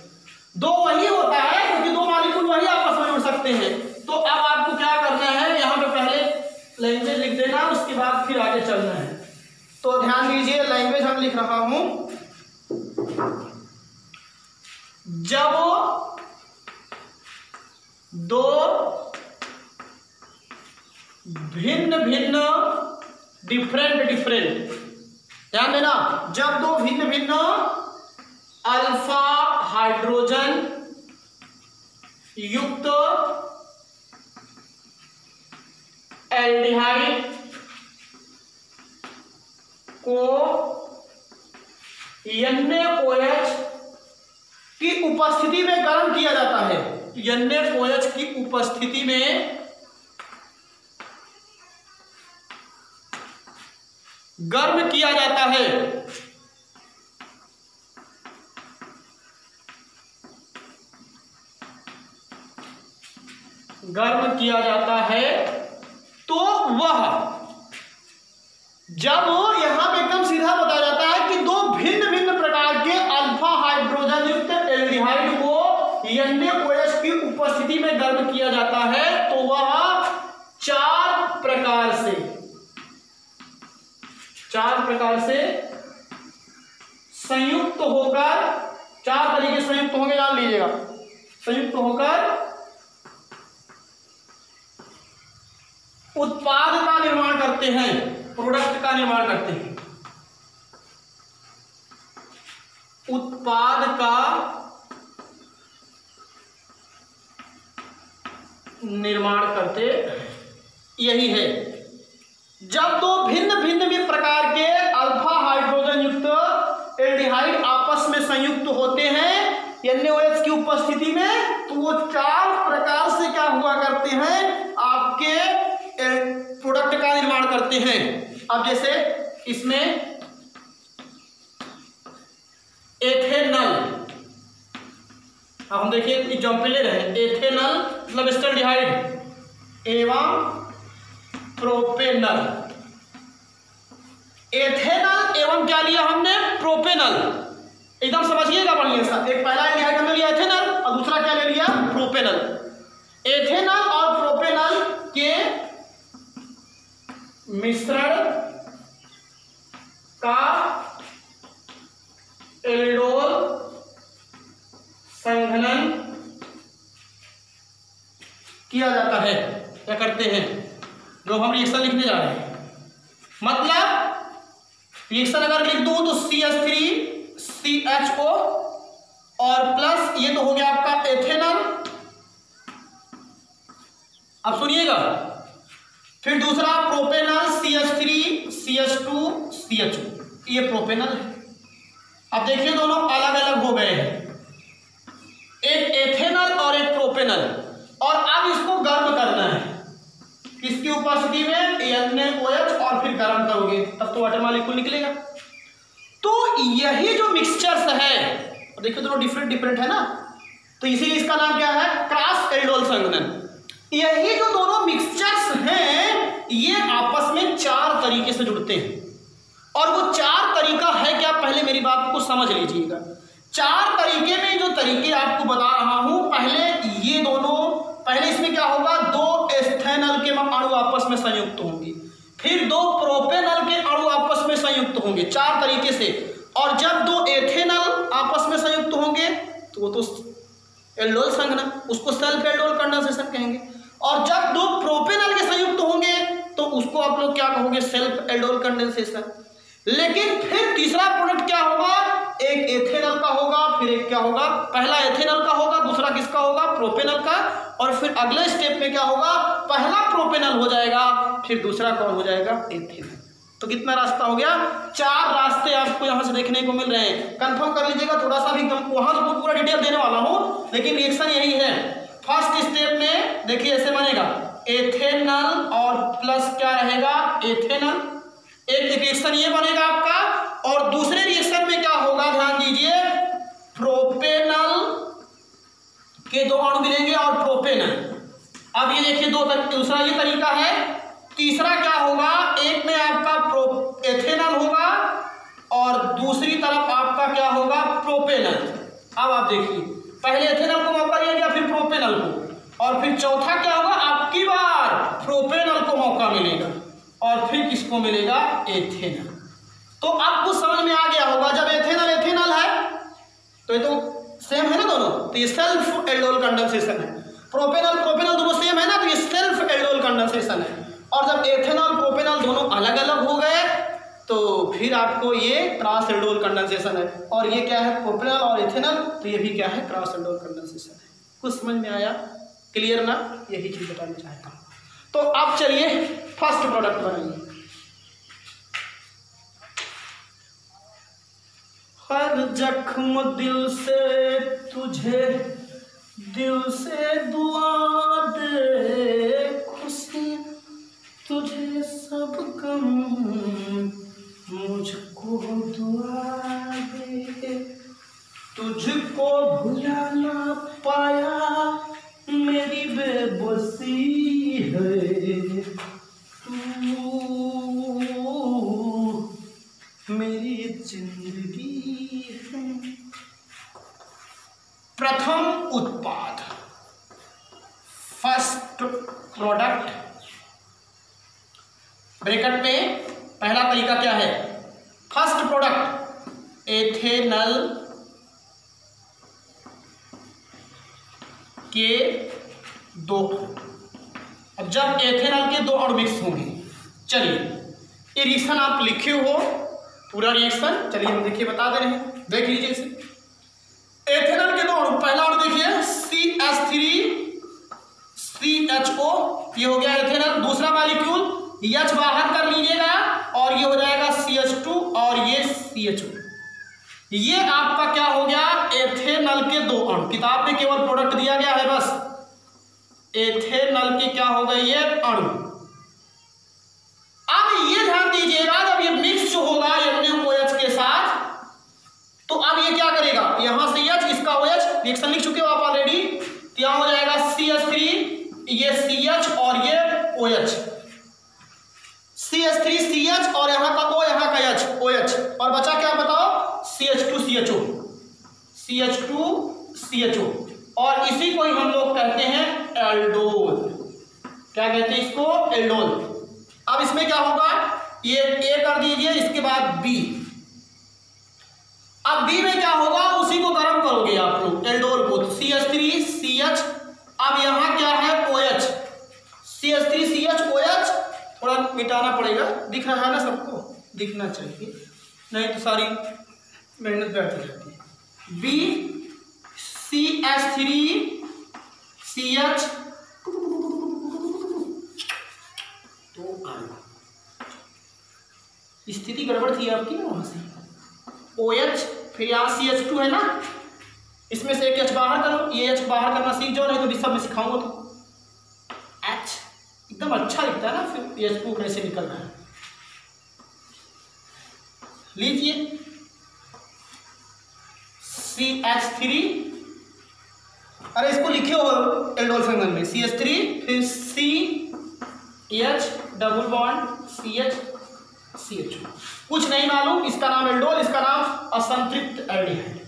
2 वही होता है क्योंकि 2 मॉलिक्यूल वही आपस में जुड़ सकते हैं। तो अब आपको क्या करना है, यहाँ पे पहले लैंग्वेज लिख देना, उसके बाद फिर आगे चलना है। तो ध्यान दीजिए, रिएक्शन लिख रहा हूं, जब दो भिन्न भिन्न डिफरेंट, ध्यान देना, जब दो भिन्न भिन्न अल्फा हाइड्रोजन युक्त एल्डिहाइड को NaOH की उपस्थिति में गर्म किया जाता है, NaOH की उपस्थिति में गर्म किया जाता है, गर्म किया जाता है, तो वह जब यहां पे एकदम सीधा बताया जाता है कि दो भिन्न भिन्न प्रकार के अल्फा हाइड्रोजन युक्त एल्डिहाइड को NaOH की उपस्थिति में गर्म किया जाता है, तो वह चार प्रकार से संयुक्त होकर, चार तरीके संयुक्त होंगे, जान लीजिएगा, संयुक्त होकर उत्पाद का निर्माण करते हैं, प्रोडक्ट का निर्माण करते हैं, उत्पाद का निर्माण करते, यही है। जब दो भिन्न भिन्न भी प्रकार के अल्फा हाइड्रोजन युक्त एल्डिहाइड आपस में संयुक्त होते हैं NaOH की उपस्थिति में, तो वो चार प्रकार से क्या हुआ करते हैं, आपके प्रोडक्ट का निर्माण करते हैं। अब जैसे इसमें एथेनल, अब हम देखिए एग्जाम्पल ले रहे हैं, एथेनल मतलब एस्टल्डिहाइड एवं प्रोपेनल, एथेनल एवं क्या लिया हमने, प्रोपेनल, एकदम समझिएगा बढ़िया सा, एक पहला एल्डिहाइड हमने लिया एथेनल और दूसरा क्या ले लिया, प्रोपेनल। एथेनल और प्रोपेनल के मिश्रण का एल्डोल संघनन किया जाता है, क्या करते हैं, जो हम रिएक्शन लिखने जा रहे हैं, मतलब रिएक्शन अगर लिख दूं तो CH3CHO और प्लस ये तो हो गया आपका एथेनल। अब सुनिएगा, फिर दूसरा प्रोपेनल CH3CH2CHO, ये प्रोपेनल है। अब देखिए दोनों अलग अलग हो गए हैं, एक एथेनल और एक प्रोपेनल, और अब इसको गर्म करना है, किसकी उपस्थिति में, NaOH, और फिर गर्म करोगे तब तो वाटर मॉलिक्यूल निकलेगा। तो यही जो मिक्सचर्स है, देखिए दोनों डिफरेंट है ना, तो इसीलिए इसका नाम क्या है, क्रॉस एल्डोल संघनन। यही जो दोनों मिक्सचर्स हैं ये आपस में चार तरीके से जुड़ते हैं, और वो चार तरीका है क्या, पहले मेरी बात को समझ लीजिएगा। चार तरीके में जो तरीके आपको बता रहा हूं, पहले ये दोनों, पहले इसमें क्या होगा, दो एथेनल के अणु आपस में संयुक्त होंगे, फिर दो प्रोपेनल के अणु आपस में संयुक्त होंगे, चार तरीके से। और जब दो एथेनल आपस में संयुक्त होंगे तो वो तो एल्डोल संघनन, उसको सेल्फ एल्डोल कंडेंसेशन कहेंगे। और जब दो प्रोपेनल के संयुक्त होंगे तो उसको आप लोग क्या कहोगे, सेल्फ एल्डोल कंडेंसेशन। लेकिन फिर तीसरा प्रोडक्ट क्या होगा, एक एथेनल का होगा, फिर एक क्या होगा, पहला एथेनल का होगा, दूसरा किसका होगा, प्रोपेनल का, और फिर अगले स्टेप में क्या होगा, पहला प्रोपेनल हो जाएगा, फिर दूसरा कौन हो जाएगा, एथेनल। तो कितना रास्ता हो गया, चार रास्ते आपको यहां से देखने को मिल रहे हैं। कंफर्म कर लीजिएगा, थोड़ा सा भी वहां तो पूरा डिटेल देने वाला हूं, लेकिन रिएक्शन यही है। फर्स्ट स्टेप में देखिए ऐसे बनेगा, एथेनल और प्लस क्या रहेगा, एथेनल, एक रिएक्शन ये बनेगा आपका, और दूसरे रिएक्शन में क्या होगा, ध्यान दीजिए, प्रोपेनल के दो अणु मिलेंगे और प्रोपेनल। अब ये देखिए दूसरा ये तरीका है। तीसरा क्या होगा, एक में आपका एथेनल होगा और दूसरी तरफ आपका क्या होगा, प्रोपेनल। अब आप देखिए, पहले एथेनल को मौका दिया गया, फिर प्रोपेनल को, और फिर चौथा क्या होगा, आपकी बार प्रोपेनल को मौका मिलेगा, और फिर किसको मिलेगा, एथेनल। तो आपको समझ में आ गया तो ये सेल्फ एल्डोल कंडेंसेशन है। प्रोपेनॉल प्रोपेनॉल दोनों सेम है ना, तो ये सेल्फ एल्डोल कंडेंसेशन है। और जब एथेनॉल प्रोपेनॉल दोनों अलग अलग हो गए तो फिर आपको ये क्रॉस एल्डोल कंडेंसेशन है। और ये क्या है, प्रोपेनॉल और एथेनॉल, तो ये भी क्या है, क्रॉस एल्डोल कंडेंसेशन है। कुछ समझ में आया, क्लियर ना, यही चीज बताना चाहता हूँ। तो अब चलिए फर्स्ट प्रोडक्ट बनाइए। हर जख्म दिल से तुझे, दिल से दुआ दे खुशी, तुझे सब गम मुझको दुआ दे, तुझको भुला ना पाया मेरी बेबसी है, तू मेरी जिंदगी है। प्रथम उत्पाद, फर्स्ट प्रोडक्ट, ब्रैकेट में पहला तरीका क्या है, फर्स्ट प्रोडक्ट एथेनॉल के 2 अब जब एथेनॉल के 2 अणु मिक्स होंगे, चलिए ये रिएक्शन आप लिखे हो पूरा रिएक्शन, चलिए हम देखिए बता दे रहे हैं, देख लीजिए इसे। एथेनॉल के 2 अणु, पहला अणु देखिए CH3CHO, ये हो गया एथेनॉल। दूसरा मॉलिक्यूल H बाहर कर लीजिएगा और ये हो जाएगा CH2 और ये CHO। ये आपका क्या हो गया, एथेनॉल के 2 अणु। किताब में केवल प्रोडक्ट दिया गया है बस, एथेनॉल के क्या हो गए ये अणु। अब ये ध्यान दीजिएगा, जब ये मिक्स होगा NaOH के साथ, तो अब ये क्या करेगा, यहां से H, इसका OH, रिएक्शन लिख चुके हो आप ऑलरेडी, तो यहां हो जाएगा CH3, ये CH और ये OH, CH3CH और यहाँ का O, यहाँ का H, OH, और बचा क्या बताओ, CH2CHO, CH2CHO, और इसी को ही हम लोग कहते हैं एल्डोल। क्या कहते हैं इसको, एल्डोल। अब इसमें क्या होगा, ये A कर दीजिए, इसके बाद B। अब B में क्या होगा, उसी को गर्म करोगे आप लोग, एल्डोल को, CH3CH, अब यहाँ क्या है OH, CH3CH OH, थोड़ा मिटाना पड़ेगा, दिख रहा है ना सबको, दिखना चाहिए, नहीं तो सारी मेहनत व्यर्थ हो जाती है। B CH3CH, तो स्थिति गड़बड़ थी आपकी ना वहां से, OH, फिर यहाँ CH2 है ना, इसमें से एक H बाहर करो, ये H बाहर करना सीख जाओ, नहीं तो सब में सिखाऊंगा तो H एकदम अच्छा दिखता है ना, फिर H2 कैसे निकलना है। लीजिए CH3, अरे इसको लिखे हो एल्डोल संगम में, CH3 फिर CH double bond CH CH, कुछ नहीं मालूम, इसका नाम एल्डोल, इसका नाम असंतृप्त एल्डिहाइड,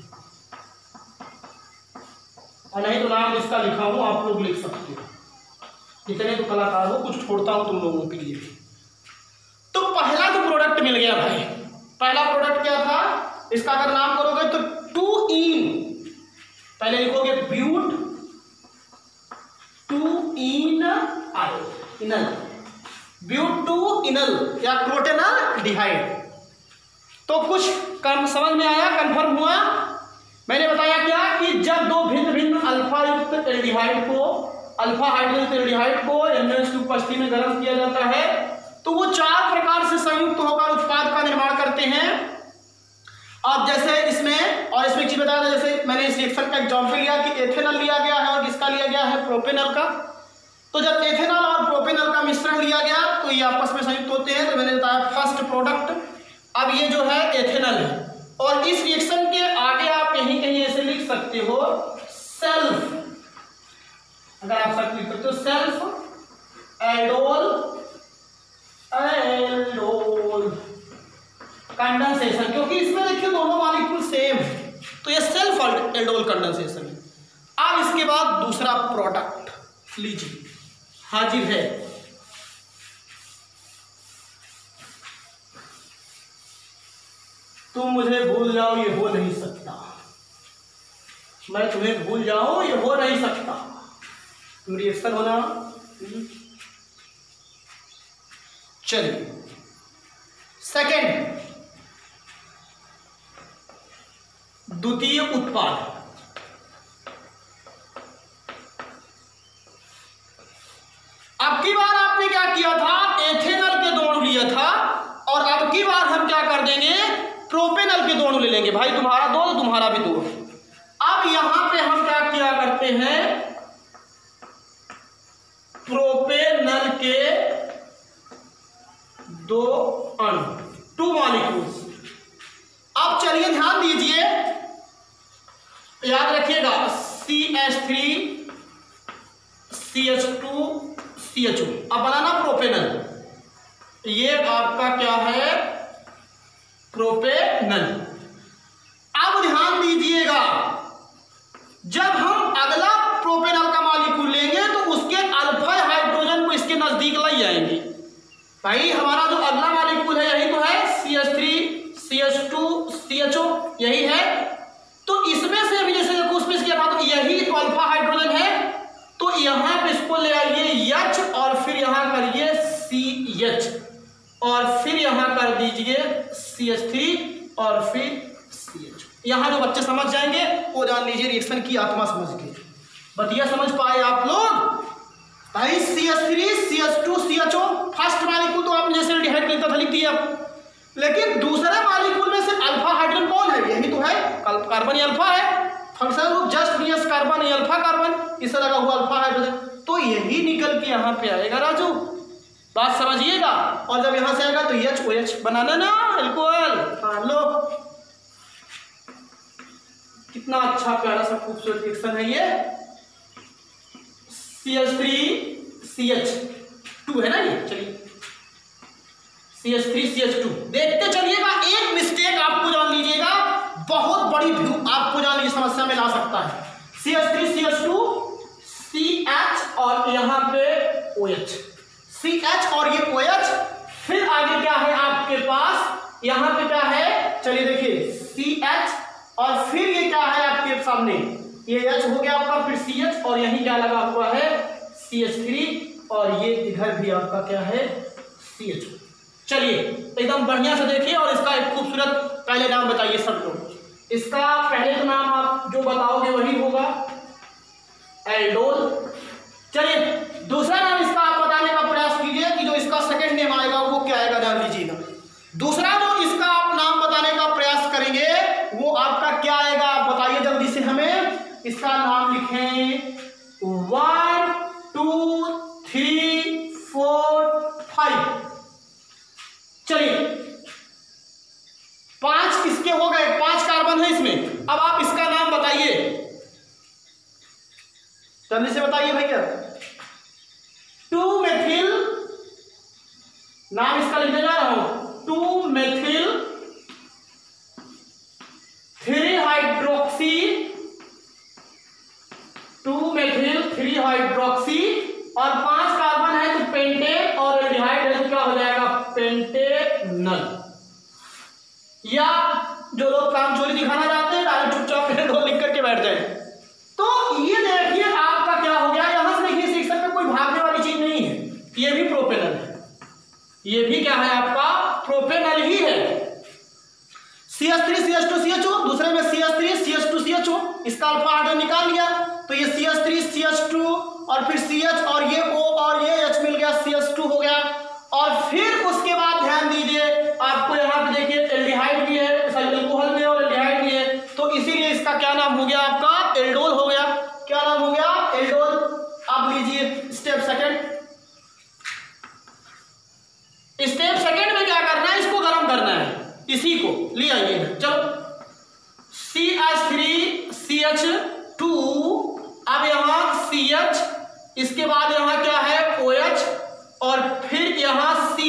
और नहीं तो नाम इसका लिखा हूं, आप लोग लिख सकते हो, इतने तो कलाकार हो, कुछ छोड़ता हूं तुम लोगों के लिए। तो पहला तो प्रोडक्ट मिल गया भाई, पहला प्रोडक्ट क्या था, इसका अगर नाम करोगे तो 2-इन, पहले लिखोगे ब्यूट 2-इनल, ब्यूट 2-इनल या क्रोटेनल डिहाइड। तो कुछ समझ में आया, कंफर्म हुआ। मैंने बताया क्या कि जब 2 भिन्न भिन्न अल्फा युक्त एल्डिहाइड को, अल्फा हाइड्रोजन एल्डिहाइड को NaOH की उपस्थिति में गर्म किया जाता है, तो वो 4 प्रकार से संयुक्त होकर उत्पाद का निर्माण करते हैं। अब जैसे इसमें, और इसमें एक चीज बताया था, जैसे मैंने इस रिएक्शन का एग्जांपल लिया कि एथेनॉल लिया गया है और किसका लिया गया है, प्रोपेनॉल का। तो जब एथेनॉल और प्रोपेनॉल का मिश्रण लिया गया तो ये आपस में संयुक्त होते हैं, तो मैंने बताया फर्स्ट प्रोडक्ट। अब ये जो है एथेनॉल है, और इस रिएक्शन के आगे आप कहीं कहीं ऐसे लिख सकते हो सेल्फ, अगर आप सब लिख सकते हो सेल्फ एल्डोल कंडेंसेशन, क्योंकि इसमें देखिए दोनों मॉलिक्यूल सेम है, तो ये सेल्फ एल्डोल कंडेंसेशन है। अब इसके बाद दूसरा प्रोडक्ट लीजिए, हाजिर है, तुम मुझे भूल जाओ ये हो नहीं सकता, मैं तुम्हें भूल जाऊं, ये हो नहीं सकता। तुम रिएक्शन होना। चलिए सेकंड, द्वितीय उत्पाद। अब की बार आपने क्या किया था, एथेनॉल के दो अणु लिया था, और अब की बार हम क्या कर देंगे, प्रोपेनॉल के दो अणु ले लेंगे। भाई तुम्हारा दो तो तुम्हारा भी दो। अब यहां पे हम क्या किया करते हैं, प्रोपेनॉल के दो अणु, 2 मॉलिक्यूल्स। अब चलिए ध्यान दीजिए, याद रखिएगा CH3 CH2 CHO। अब बनाना प्रोपेनॉल, ये आपका क्या है, प्रोपेनॉल। अब ध्यान दीजिएगा, जब हम अगला प्रोपेनॉल का मॉलिक्यूल लेंगे तो उसके अल्फा हाइड्रोजन को इसके नजदीक लाई जाएंगे। भाई हमारा जो अगला मॉलिक्यूल है यही तो है, CH3 CH2 CHO, यही है। तो इसमें से भी जैसे देखो उसमें क्या था, तो यही तो अल्फा हाइड्रोजन है, तो यहां पे इसको ले आइए H, और फिर यहां करिए CH, और फिर यहां कर दीजिए CH3 और फिर CH। यहां जो बच्चे समझ जाएंगे वो जान लीजिए रिएक्शन की आत्मा समझ के। बतिया समझ पाए आप लोग? भाई CH3 CH2 CHO, first molecule तो आपने जैसे एल्डिहाइड लिखा था लिख दिया, लेकिन दूसरे मॉलिक्यूल में से अल्फा हाइड्रोजन कौन है, यही तो है, कार्बन ही अल्फा है। फंक्शनल ग्रुप जस्ट नियस कार्बन, ये अल्फा कार्बन, इससे लगा हुआ अल्फा हाइड्रोजन, तो यही निकल के यहाँ पे आएगा राजू, बात समझिएगा। और जब यहाँ से आएगा तो HOH बनाना ना अल्कोहल। हाँ लो, कितना अच्छा प्यारा सा खूबसूरत रिएक्शन है ये। CH3 CH2 है ना ये, चलिए CH3 CH2 देखते चलिएगा। एक मिस्टेक आपको जान लीजिएगा, बहुत बड़ी व्यू आपको जान लीजिए समस्या में ला सकता है। CH3 CH2 CH और यहाँ पे OH, CH और ये OH, फिर आगे क्या है आपके पास, यहाँ पे क्या है, चलिए देखिए CH, और फिर ये क्या है आपके सामने, ये H हो गया आपका, फिर CH, और यहीं क्या लगा हुआ है CH3, और ये इधर भी आपका क्या है CH। चलिए एकदम बढ़िया से देखिए, और इसका एक खूबसूरत पहले नाम बताइए सब लोग। इसका पहले तो नाम आप जो बताओगे वही होगा, एल्डोल। चलिए दूसरा नाम इसका आप बताने का प्रयास कीजिए कि जो इसका सेकंड नेम आएगा वो क्या आएगा, जान लीजिएगा। दूसरा जो इसका आप नाम बताने का प्रयास करेंगे वो आपका क्या आएगा, आप बताइए जल्दी से हमें। इसका नाम लिखें 1 2 3 4 5। चलिए 5 इसके हो गए, 5 कार्बन है इसमें। अब आप इसका नाम बताइए, जल्दी से बताइए भैया। 2 मेथिल, नाम इसका लिखने जा रहा हूं, 2 मेथिल 3 हाइड्रोक्सी, 2 मेथिल 3 हाइड्रोक्सी, और 5 कार्बन है तो पेंटेन, और एल्डिहाइड है तो क्या हो जाएगा पेंटेनल। या जो लोग काम चोरी दिखाना चाहते हैं डायरेक्ट चुपचाप पेंटेनल लिख करके बैठ जाए। तो ये देखिए आपका क्या हो गया, यहां से देखिए सेक्शन में कोई भागने वाली चीज नहीं है, ये भी प्रोपेनल है, ये भी क्या है आपका प्रोपेनल ही है। CH3 CH2 CHO, दूसरे में CH3 CH2 CHO, इसका अल्फा हाइड्रोजन निकाल लिया, तो ये CH3 CH2 और फिर CH, और ये O और ये H मिल गया, CH2 हो गया। और फिर उसके बाद ध्यान दीजिए आपको यहाँ पे देखिए एल्डिहाइड भी है, अल्कोहल भी है और एल्डिहाइड भी है, तो इसीलिए इसका क्या नाम हो गया आपका एल्डोल हो गया। क्या नाम हो गया एल्डोल। अब लीजिए स्टेप सेकंड। स्टेप सेकंड में क्या करना है, इसको गर्म करना है, इसी को ले आइए। चलो CH3 CH2, अब यहाँ CH, इसके बाद यहाँ क्या है OH, और फिर यहाँ C।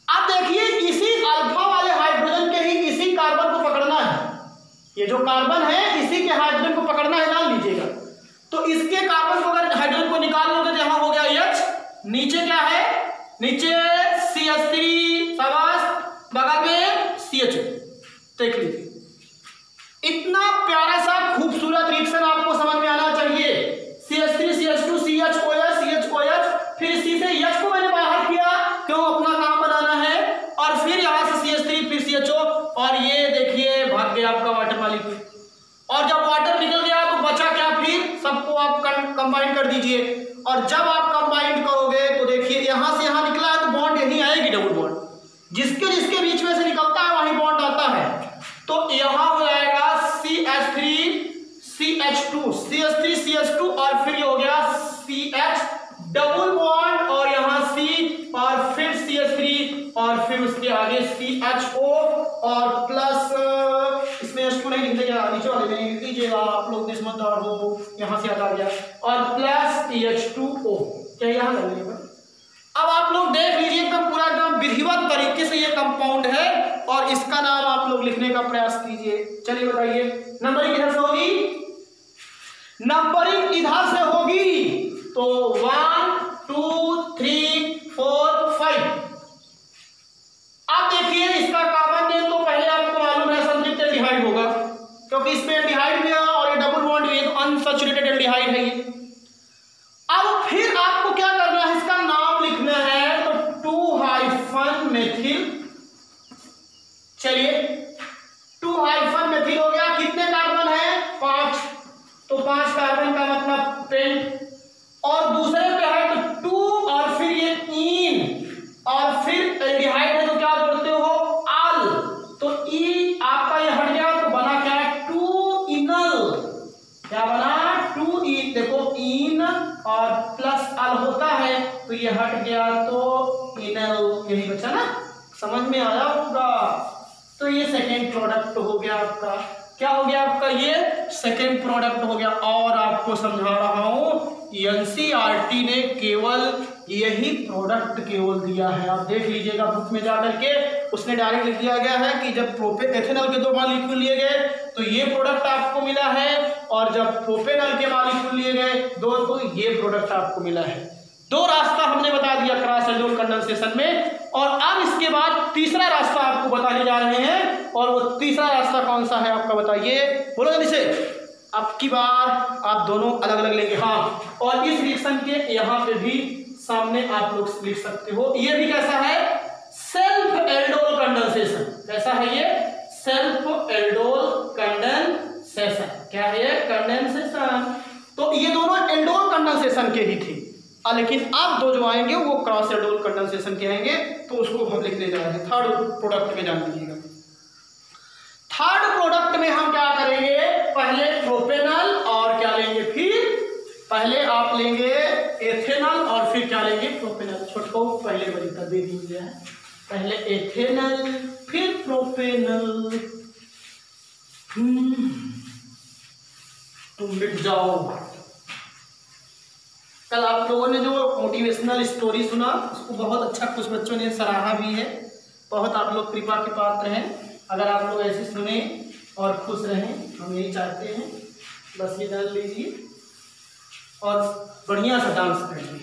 अब देखिए इसी अल्फा वाले हाइड्रोजन के ही इसी कार्बन को पकड़ना है, ये जो कार्बन है इसी के हाइड्रोजन को पकड़ना है, जान लीजिएगा। तो इसके कार्बन को अगर हाइड्रोजन को निकाल लोगे तो यहाँ हो गया H, नीचे क्या है, नीचे CH3, शाबाश, बगल में CH, देख लीजिए इतना प्यारा सा खूबसूरत रिएक्शन आपको समझ में आना चाहिए। CH3 CH2 CHOH CHOH, फिर C से H को मैंने बाहर किया, क्यों? अपना काम बनाना है। और फिर यहाँ से CH3 फिर CHO, और ये देखिए भाग गया आपका वाटर मॉलिक्यूल। और जब वाटर निकल गया तो बचा क्या? फिर सबको आप कंबाइन कर दीजिए। और जब आप कंबाइन करोगे तो देखिए यहाँ से यहाँ निकला है तो बॉन्ड यहीं आएगी, डबल बॉन्ड जिसके जिसके बीच में से निकलता है वहीं बॉन्ड आता है। तो यहाँ हो जाएगा CH3 CH2 CH3 CH2, और फिर ये हो गया CH डबल बॉन्ड, और यहाँ C, और फिर CH3, और फिर उसके आगे CHO, और प्लस इसमें H2 नहीं लिखते क्या? नीचे वाले में लिख लीजिएगा, आप लोग समझदार हो, यहाँ से आ गया, और प्लस H2O। क्या यहाँ कर लीजिएगा? अब आप लोग देख लीजिए एकदम पूरा एकदम विधिवत तरीके से ये कंपाउंड है, और इसका नाम आप लोग लिखने का प्रयास कीजिए। चलिए बताइए, नंबरिंग इधर से होगी, नंबरिंग इधर से होगी, तो 1 2 3 4 5। अब देखिए इसका कॉमन नेम तो पहले आपको मालूम है, संतृप्त एल्डिहाइड होगा, क्योंकि इसमें एल्डिहाइड भी है और ये डबल बॉन्ड भी है, तो अनसैचुरेटेड एल्डिहाइड है ये। अब फिर आपको क्या करना है? इसका नाम लिखना है, तो 2 मेथिल। चलिए 2 मेथिल हो गया। कितने कार्बन है? 5, तो 5 कार्बन का मतलब पेंट, और दूसरे पे है तो 2, और फिर ये इन, और फिर एल्डिहाइड है तो क्या जोड़ते हो? आल, तो ई आपका ये हट गया तो बना क्या है? 2 इनल। क्या बना? 2 इन। देखो इन और प्लस अल होता है तो ये हट गया तो इनल, यही बचा ना, समझ में आया होगा। तो ये सेकेंड प्रोडक्ट हो गया आपका। क्या हो गया आपका? ये सेकेंड प्रोडक्ट हो गया। और आपको समझा रहा हूं NCERT ने केवल यही प्रोडक्ट केवल दिया है। आप देख लीजिएगा बुक में जाकर के, उसने डायरेक्ट लिख दिया गया है कि जब एथेनॉल के 2 मॉलिक्यूल लिए गए तो ये प्रोडक्ट आपको मिला है, और जब प्रोपेनॉल के मॉलिक्यूल लिए गए 2 तो ये प्रोडक्ट आपको मिला है। 2 रास्ता हमने बता दिया क्रॉस एल्डिहाइड कंडेंसेशन में। और अब इसके बाद तीसरा रास्ता आपको बताने जा रहे हैं, और वो तीसरा रास्ता कौन सा है आपका बताइए, बोलो जल्दी से। अब की बार आप दोनों अलग अलग लेंगे, हाँ, और इस रिएक्शन के यहाँ पे भी सामने आप लोग लिख सकते हो। ये भी कैसा है? Self aldol condensation. कैसा है ये? Self aldol condensation. क्या है ये? कंडेंसेशन। तो ये दोनों एल्डोल कंडेंसेशन के ही थे, लेकिन अब 2 जो आएंगे वो क्रॉस एल्डोल कंडेंसेशन के आएंगे, तो उसको हम लिखने जा रहे हैं। थर्ड प्रोडक्ट में जान लीजिएगा। थर्ड प्रोडक्ट में हम क्या करेंगे? पहले प्रोपेनॉल, और क्या लेंगे फिर? पहले आप लेंगे एथेनॉल, और फिर क्या लेंगे? प्रोपेनॉल। छोटको पहले बड़ी कर दे दीजिए, पहले एथेनॉल फिर प्रोपेनॉल। तुम मिट जाओ। कल आप लोगों ने जो मोटिवेशनल स्टोरी सुना उसको बहुत अच्छा कुछ बच्चों ने सराहा भी है। बहुत आप लोग कृपा के पात्र हैं। अगर आप लोग ऐसे सुने और खुश रहें, हम यही चाहते हैं। बस ये जान लीजिए और बढ़िया सा डांस करिए।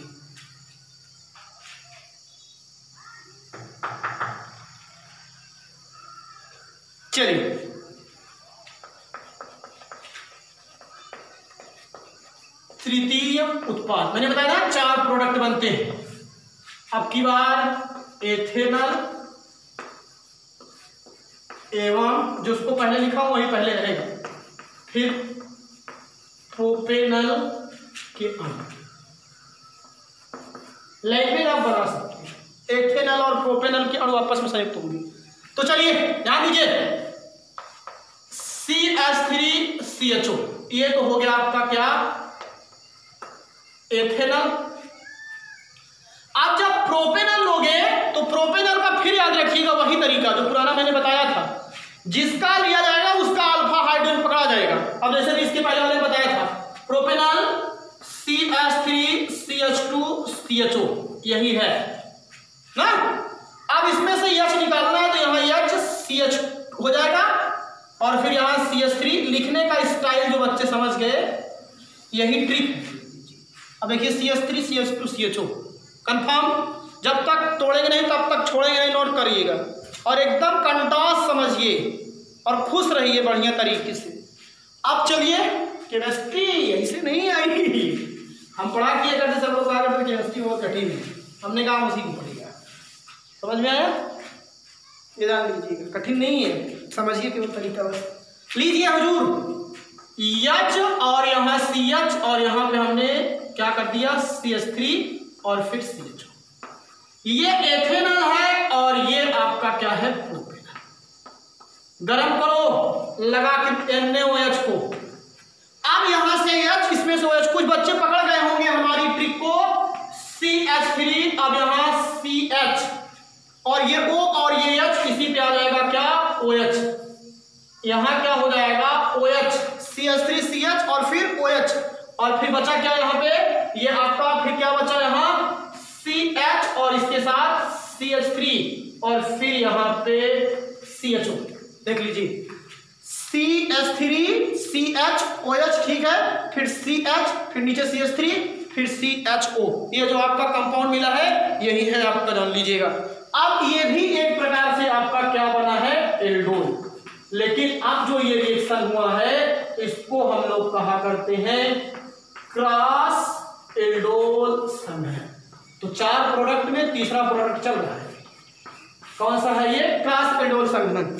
चलिए तृतीय उत्पाद, मैंने बताया ना 4 प्रोडक्ट बनते हैं। अब की बार एथेनॉल एवं जो उसको पहले लिखा हूं वही पहले रहेगा, फिर प्रोपेनॉल के अणु। लैंग्वेज आप बना सकते हैं। एथेनॉल और प्रोपेनॉल के अणु आपस में संयुक्त होंगे। तो चलिए ध्यान दीजिए, CH3CHO ये तो हो गया आपका क्या? एथेनॉल। आप जब प्रोपेनॉल लोगे तो प्रोपेनॉल का फिर याद रखिएगा वही तरीका जो पुराना मैंने बताया था, जिसका लिया जाएगा उसका अल्फा हाइड्रोजन पकड़ा जाएगा। अब जैसे भी इसके पहले वाले बताया था, प्रोपेनॉल CH3CH2CHO यही है ना। अब इसमें से H निकालना है तो यहाँ HCH हो जाएगा, और फिर यहाँ CH3 लिखने का स्टाइल जो बच्चे समझ गए यही ट्रिक है। अब देखिए CH3CH2CHO कंफर्म, जब तक तोड़ेंगे नहीं तब तक छोड़ेंगे नहीं, नोट करिएगा और एकदम कंटास समझिए। और खुश रहिए बढ़िया तरीके से। अब चलिए केमिस्ट्री ऐसे नहीं आई, हम पढ़ा किए करते, सब लोग कहा करते केमिस्ट्री बहुत कठिन है, हमने कहा उसी को पढ़ेगा। समझ में आया? ये जान लीजिएगा कठिन नहीं है, समझिए केवल तरीका बस। लीजिए हुजूर H और यहाँ CH और यहाँ पे हमने क्या कर दिया CH3 और फिर CH। ये एथेनॉल है और ये आपका क्या है प्रोपेनॉल। गरम करो लगा के NaOH को। अब यहाँ से H, इसमें से OH। कुछ बच्चे पकड़ गए होंगे हमारी ट्रिक को, CH3, अब यहाँ CH और ये O और ये H, इसी पे आ जाएगा क्या OH। यहाँ क्या हो जाएगा OH, CH3 CH और फिर OH और फिर बचा क्या यहाँ पे, ये आपका फिर क्या बचा यहाँ CH और इसके साथ CH3 और फिर यहाँ पे CHO। देख लीजिए CH3 CH OH, ठीक है, फिर CH, फिर नीचे CH3, फिर CHO। ये जो आपका कंपाउंड मिला है यही है आपका, जान लीजिएगा। अब ये भी एक प्रकार से आपका क्या बना है एल्डोल, लेकिन अब जो ये रिएक्शन हुआ है इसको हम लोग कहा करते हैं क्रॉस एल्डोल संघनन। तो 4 प्रोडक्ट में तीसरा प्रोडक्ट चल रहा है, कौन सा है ये क्रॉस एल्डोल संघनन।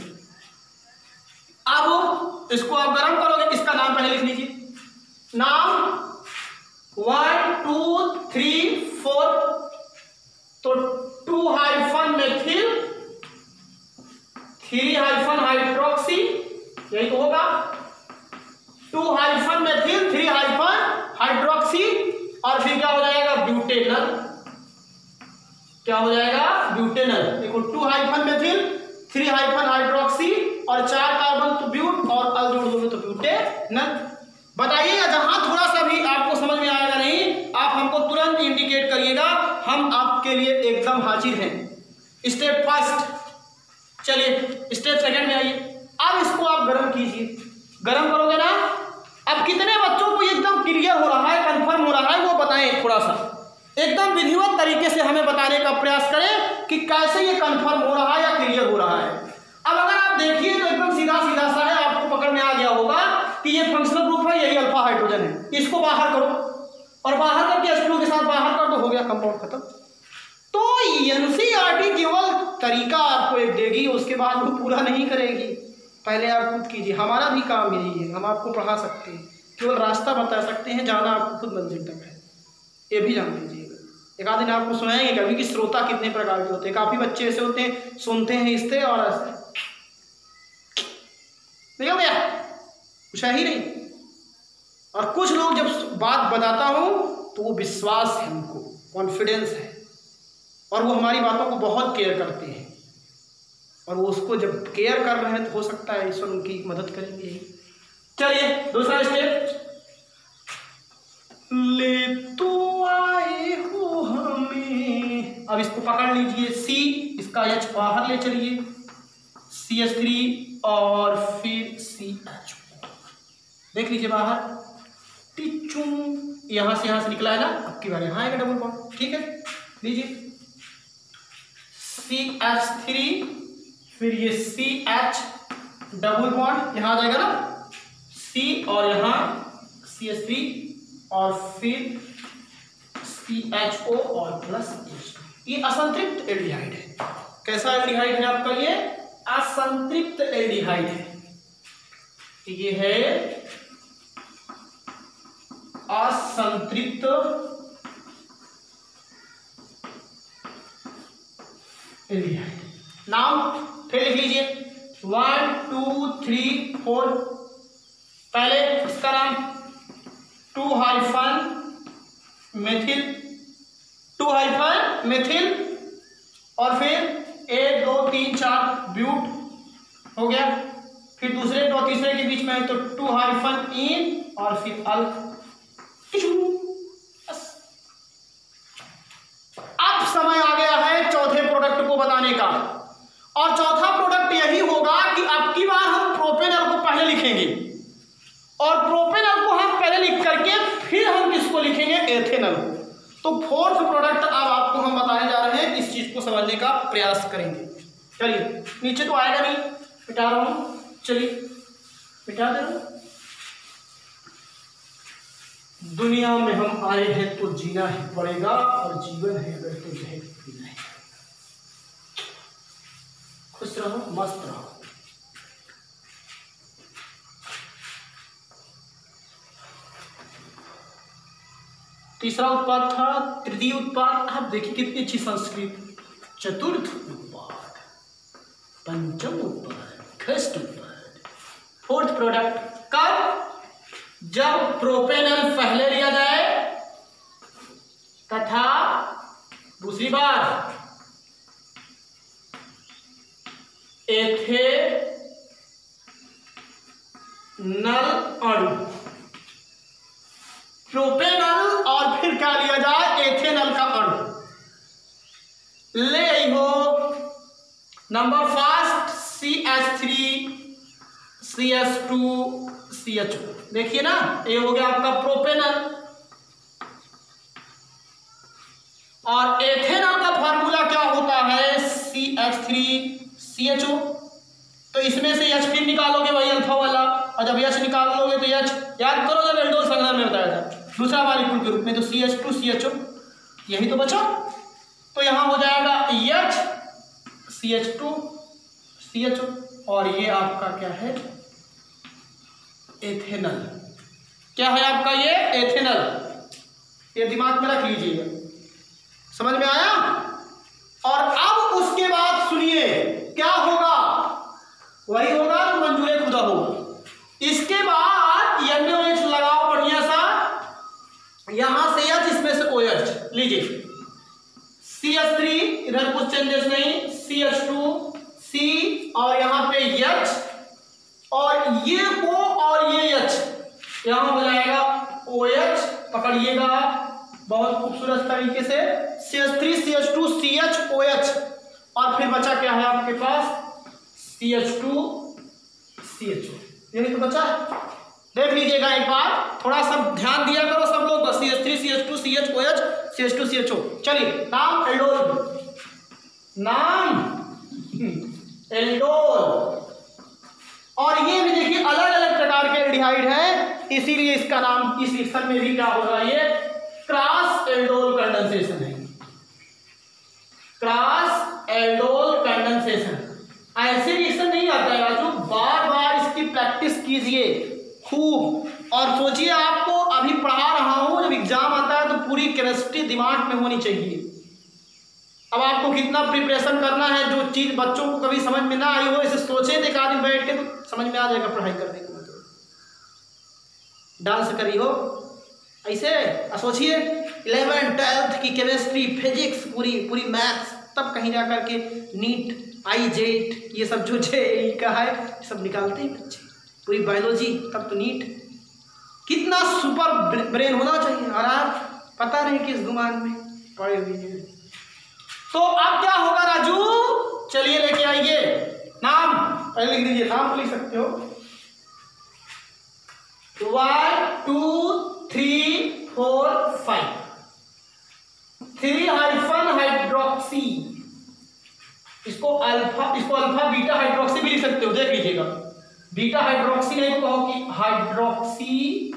अब इसको आप गरम करोगे, इसका नाम पहले लिख लीजिए, नाम 1 2 3 4, तो 2 हाइफन मेथिल 3 हाइफन हाइड्रोक्सी, यही तो होगा 2 हाइफन मेथिल 3 हाइफन हाइड्रोक्सी और फिर क्या हो जाएगा ब्यूटेनल। क्या हो जाएगा ब्यूटेनल। देखो 2 हाइफन मेथिल 3 हाइफन हाइड्रोक्सी और 4 कार्बन तो ब्यूट और अल जोड़ दोगे तो ब्यूटेनल। बताइएगा जहां थोड़ा सा भी आपको समझ में आएगा नहीं, आप हमको तुरंत इंडिकेट करिएगा, हम आपके लिए एकदम हाजिर हैं। स्टेप फर्स्ट, चलिए स्टेप सेकंड में आइए। अब इसको आप गर्म कीजिए, गर्म करोगे ना। अब कितने बच्चों को एकदम क्लियर हो रहा है, कंफर्म हो रहा है, वो बताएं थोड़ा सा, एकदम विधिवत तरीके से हमें बताने का प्रयास करें कि कैसे ये कंफर्म हो रहा है या क्लियर हो रहा है। अब अगर आप देखिए तो एकदम सीधा सीधा सा है, आपको पकड़ में आ गया होगा कि ये फंक्शनल ग्रुप है, यही अल्फा हाइड्रोजन है, इसको बाहर करो और बाहर करके H2 के साथ बाहर कर दो, हो गया कंपाउंड खत्म। तो NCERT केवल तरीका आपको एक देगी, उसके बाद वो पूरा नहीं करेगी, पहले आप खुद कीजिए। हमारा भी काम यही है, हम आपको पढ़ा सकते हैं, केवल रास्ता बता सकते हैं, जाना आपको खुद मंजिल तक है, ये भी जान लीजिएगा। एक आध दिन आपको सुनाएंगे कभी कि श्रोता कितने प्रकार के होते हैं। काफी बच्चे ऐसे होते हैं सुनते हैं इससे और ऐसे, नहीं हो गया कुछ है ही नहीं। और कुछ लोग जब बात बताता हूं तो वो विश्वास है, उनको कॉन्फिडेंस है और वो हमारी बातों को बहुत केयर करते हैं, और वो उसको जब केयर कर रहे हैं तो हो सकता है ईश्वर उनकी मदद करेंगे। चलिए दूसरा स्टेप, ले तो आए हो हमें। अब इसको पकड़ लीजिए, C, इसका H बाहर ले चलिए, CH3 और फिर CH, देख लीजिए बाहर, टिचू यहां से निकला है ना, अब की बार यहां आएगा डबल बॉन्ड, ठीक है। लीजिए CH3 फिर ये CH डबल बॉन्ड यहां आ जाएगा ना, C और यहां CH3 और फिर CHO और प्लस H। ये असंतृप्त एल्डिहाइड है। कैसा एल्डिहाइड है आपका, ये असंतृप्त एल्डिहाइड है। ये है असंतृप्त एल्डिहाइड। नाम फिर लिख लीजिए 1 2 3 4। पहले इसका नाम 2 हाइफन मेथिल, 2 हाइफन मेथिल और फिर 1 2 3 4 ब्यूट हो गया। फिर दूसरे दो तीसरे के बीच में है तो 2 हाइफन इन और फिर अल। अब समय आ गया है चौथे प्रोडक्ट को बताने का, और चौथा प्रोडक्ट यही होगा कि अब की बार हम प्रोपेनॉल को पहले लिखेंगे और प्रोपेनॉल को हम पहले लिख करके फिर हम किसको लिखेंगे, एथेनॉल को। तो फोर्थ प्रोडक्ट अब आपको हम बताने जा रहे हैं, इस चीज को समझने का प्रयास करेंगे। चलिए नीचे तो आएगा नहीं, मिटा रहा हूं, चलिए मिटा दे। दुनिया में हम आए हैं तो जीना ही पड़ेगा, और जीवन है अगर तो जहर पीना है। खुश रहो, मस्त रहो। तीसरा उत्पाद था, तृतीय उत्पाद। आप देखिए कितनी अच्छी संस्कृत। चतुर्थ उत्पाद, पंचम उत्पाद, षष्ठ उत्पाद, फोर्थ प्रोडक्ट। कब? जब प्रोपेनल पहले लिया जाए तथा दूसरी बार एथेनल अणु, प्रोपेनल और फिर क्या लिया जाए? एथेनल का अणु ले आई हो। Number first CH3 CH2 CHO। देखिए ना, ये हो गया आपका प्रोपेनल, और एथेनॉल का फार्मूला क्या होता है? CH3CHO। तो इसमें से H फिर निकालोगे वही अल्फा वाला, और जब H निकालोगे तो H याद करो जब एल्डोल संग्रह में बताया था दूसरा मॉलिक्यूल के रूप में, तो CH2CHO यही तो बचा। तो यहां हो जाएगा H CH2CHO, और ये आपका क्या है? एथेनल। क्या है आपका ये? एथेनल। ये दिमाग में रख लीजिएगा, समझ में आया? और अब उसके बाद सुनिए क्या होगा? वही होगा तो मंजूर खुदा होगा। इसके बाद NaOH लगाओ बढ़िया सा, यहां से H, इसमें से OH लीजिए। CH3 इधर कुछ चेंजेस नहीं, CH2 C, और यहां पे H, और ये O और ये H, यहां हो जाएगा OH। पकड़िएगा बहुत खूबसूरत तरीके से, CH3 CH2 CH OH, और फिर बचा क्या है आपके पास? CH2 CHO। यही तो बचा। देख लीजिएगा एक बार, थोड़ा सा ध्यान दिया करो सब लोग बस। CH3 CH2 CH OH CH2 CHO। चलिए नाम एल्डोल, नाम एल्डोल। और ये भी देखिए अलग अलग प्रकार के एल्डिहाइड हैं, इसीलिए इसका नाम इस रिएक्शन में भी क्या होगा? ये क्रॉस एल्डोल कंडेंसेशन है। क्रॉस एल्डोल कंडेंसेशन ऐसे रिएक्शन नहीं आता है राजू, बार बार इसकी प्रैक्टिस कीजिए खूब। और सोचिए, आपको अभी पढ़ा रहा हूं, जब एग्जाम आता है तो पूरी केमिस्ट्री दिमाग में होनी चाहिए। अब आपको कितना प्रिपरेशन करना है, जो चीज बच्चों को कभी समझ में ना आई हो, इसे सोचे एक आदमी बैठ के तो समझ में आ जाएगा पढ़ाई करने का मतलब। डांस करी हो ऐसे, सोचिए 11th 12th की केमिस्ट्री, फिजिक्स, पूरी मैथ्स, तब कहीं जा करके नीट IJET ये सब जो JEE का है सब निकालते हैं बच्चे, पूरी बायोलॉजी, तब तो नीट। कितना सुपर ब्रेन होना चाहिए, और आप पता नहीं किस गुमान में पड़े हुए हैं। तो अब क्या होगा राजू? चलिए लेके आइए नाम, पहले लिख दीजिए, नाम लिख सकते हो। 1 2 3 4 5 3 हाइड्रोक्सी, इसको अल्फा बीटा हाइड्रोक्सी भी लिख सकते हो, देख लीजिएगा। बीटा हाइड्रोक्सी नहीं तो कहो कि हाइड्रोक्सी,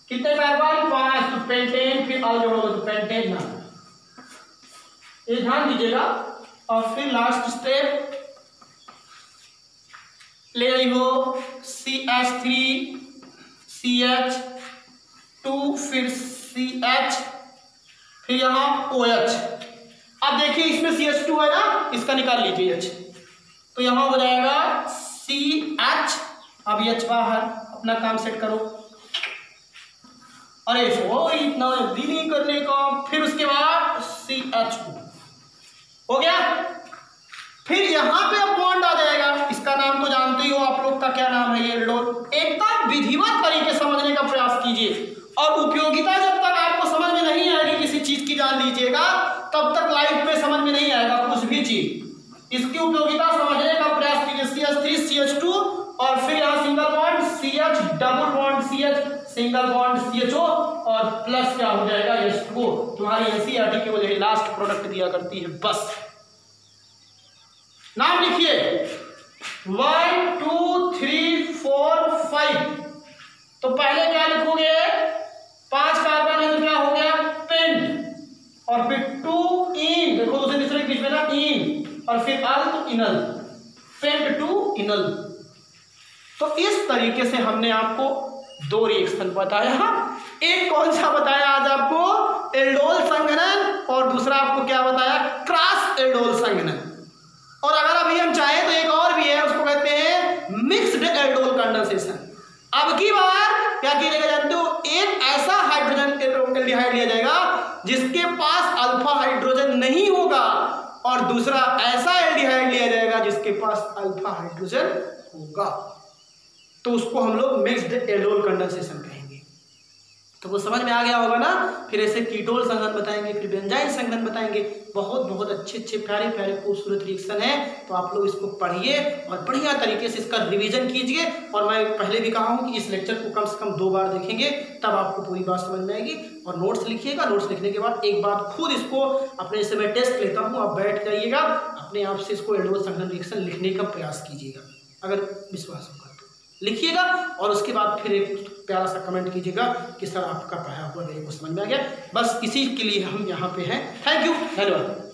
कितने कार्बन? 5, तो पेंटेन, फिर और जोड़ोगे तो पेंटेन ना, ये ध्यान दीजिएगा। और फिर लास्ट स्टेप ले रही हो CH3 CH2, फिर CH, फिर यहां OH। अब देखिए इसमें CH2 है ना, इसका निकाल लीजिए H, तो यहां हो जाएगा CH। अब H बाहर, अपना काम सेट करो। अरे वो इतना जल्दी नहीं करने का। फिर उसके बाद CH2 हो गया, फिर यहां पे अब बॉन्ड आ जाएगा। इसका नाम तो जानते ही हो आप लोग का, क्या नाम है? ये एल्डोल। एकदम विधिवत तरीके समझने का प्रयास कीजिए, और उपयोगिता जब तक आपको समझ में नहीं आएगी किसी चीज की, जान लीजिएगा, तब तक लाइफ में समझ में नहीं आएगा कुछ भी चीज। इसकी उपयोगिता समझने का प्रयास कीजिए। CH3 CH2, और फिर यहाँ single bond CH, double bond CH, single bond CHO, और प्लस क्या हो जाएगा? H2O। तुम्हारी NCERT की वजह लास्ट प्रोडक्ट दिया करती है। बस नाम लिखिए, 1 2 3 4 5। तो पहले क्या लिखोगे, 5 कार्बन है तो क्या हो गया पेंट, और फिर 2 इन, देखो दूसरे तीसरे के बीच में ना इन, और फिर अल तो इनल, पेंट टू इनल। तो इस तरीके से हमने आपको 2 रिएक्शन बताया। एक कौन सा बताया आज आपको, एल्डोल संघनन, और दूसरा आपको क्या बताया, क्रॉस एल्डोल संघनन। और अगर अभी हम चाहें तो एक और भी है, उसको कहते हैं मिक्स्ड एल्डोल कंडेंसेशन। अब की बार क्या किया जाएगा जानते हो, एक ऐसा हाइड्रोजन एल्डिहाइड लिया जाएगा जिसके पास अल्फा हाइड्रोजन नहीं होगा, और दूसरा ऐसा एल्डिहाइड लिया जाएगा जिसके पास अल्फा हाइड्रोजन होगा। तो उसको हम लोग मिक्स्ड एल्डोल कंडेंसेशन कहेंगे। तो वो समझ में आ गया होगा ना। फिर ऐसे कीटोल संघनन बताएंगे, फिर बेंजाइल संघनन बताएंगे। बहुत बहुत अच्छे अच्छे प्यारे प्यारे खूबसूरत रिएक्शन है। तो आप लोग इसको पढ़िए और बढ़िया तरीके से इसका रिवीजन कीजिए। और मैं पहले भी कहा हूँ कि इस लेक्चर को कम से कम 2 बार देखेंगे, तब आपको पूरी बात समझ में आएगी। और नोट्स लिखिएगा, नोट्स लिखने के बाद एक बार खुद इसको अपने से मैं टेस्ट लेता हूँ, आप बैठ जाइएगा, अपने आप से इसको एल्डोल संघनन रिएक्शन लिखने का प्रयास कीजिएगा। अगर विश्वास होगा तो लिखिएगा, और उसके बाद फिर एक प्यारा सा कमेंट कीजिएगा कि सर आपका पढ़ा हुआ मेरे को समझ में आ गया। बस इसी के लिए हम यहाँ पे हैं। थैंक यू, धन्यवाद।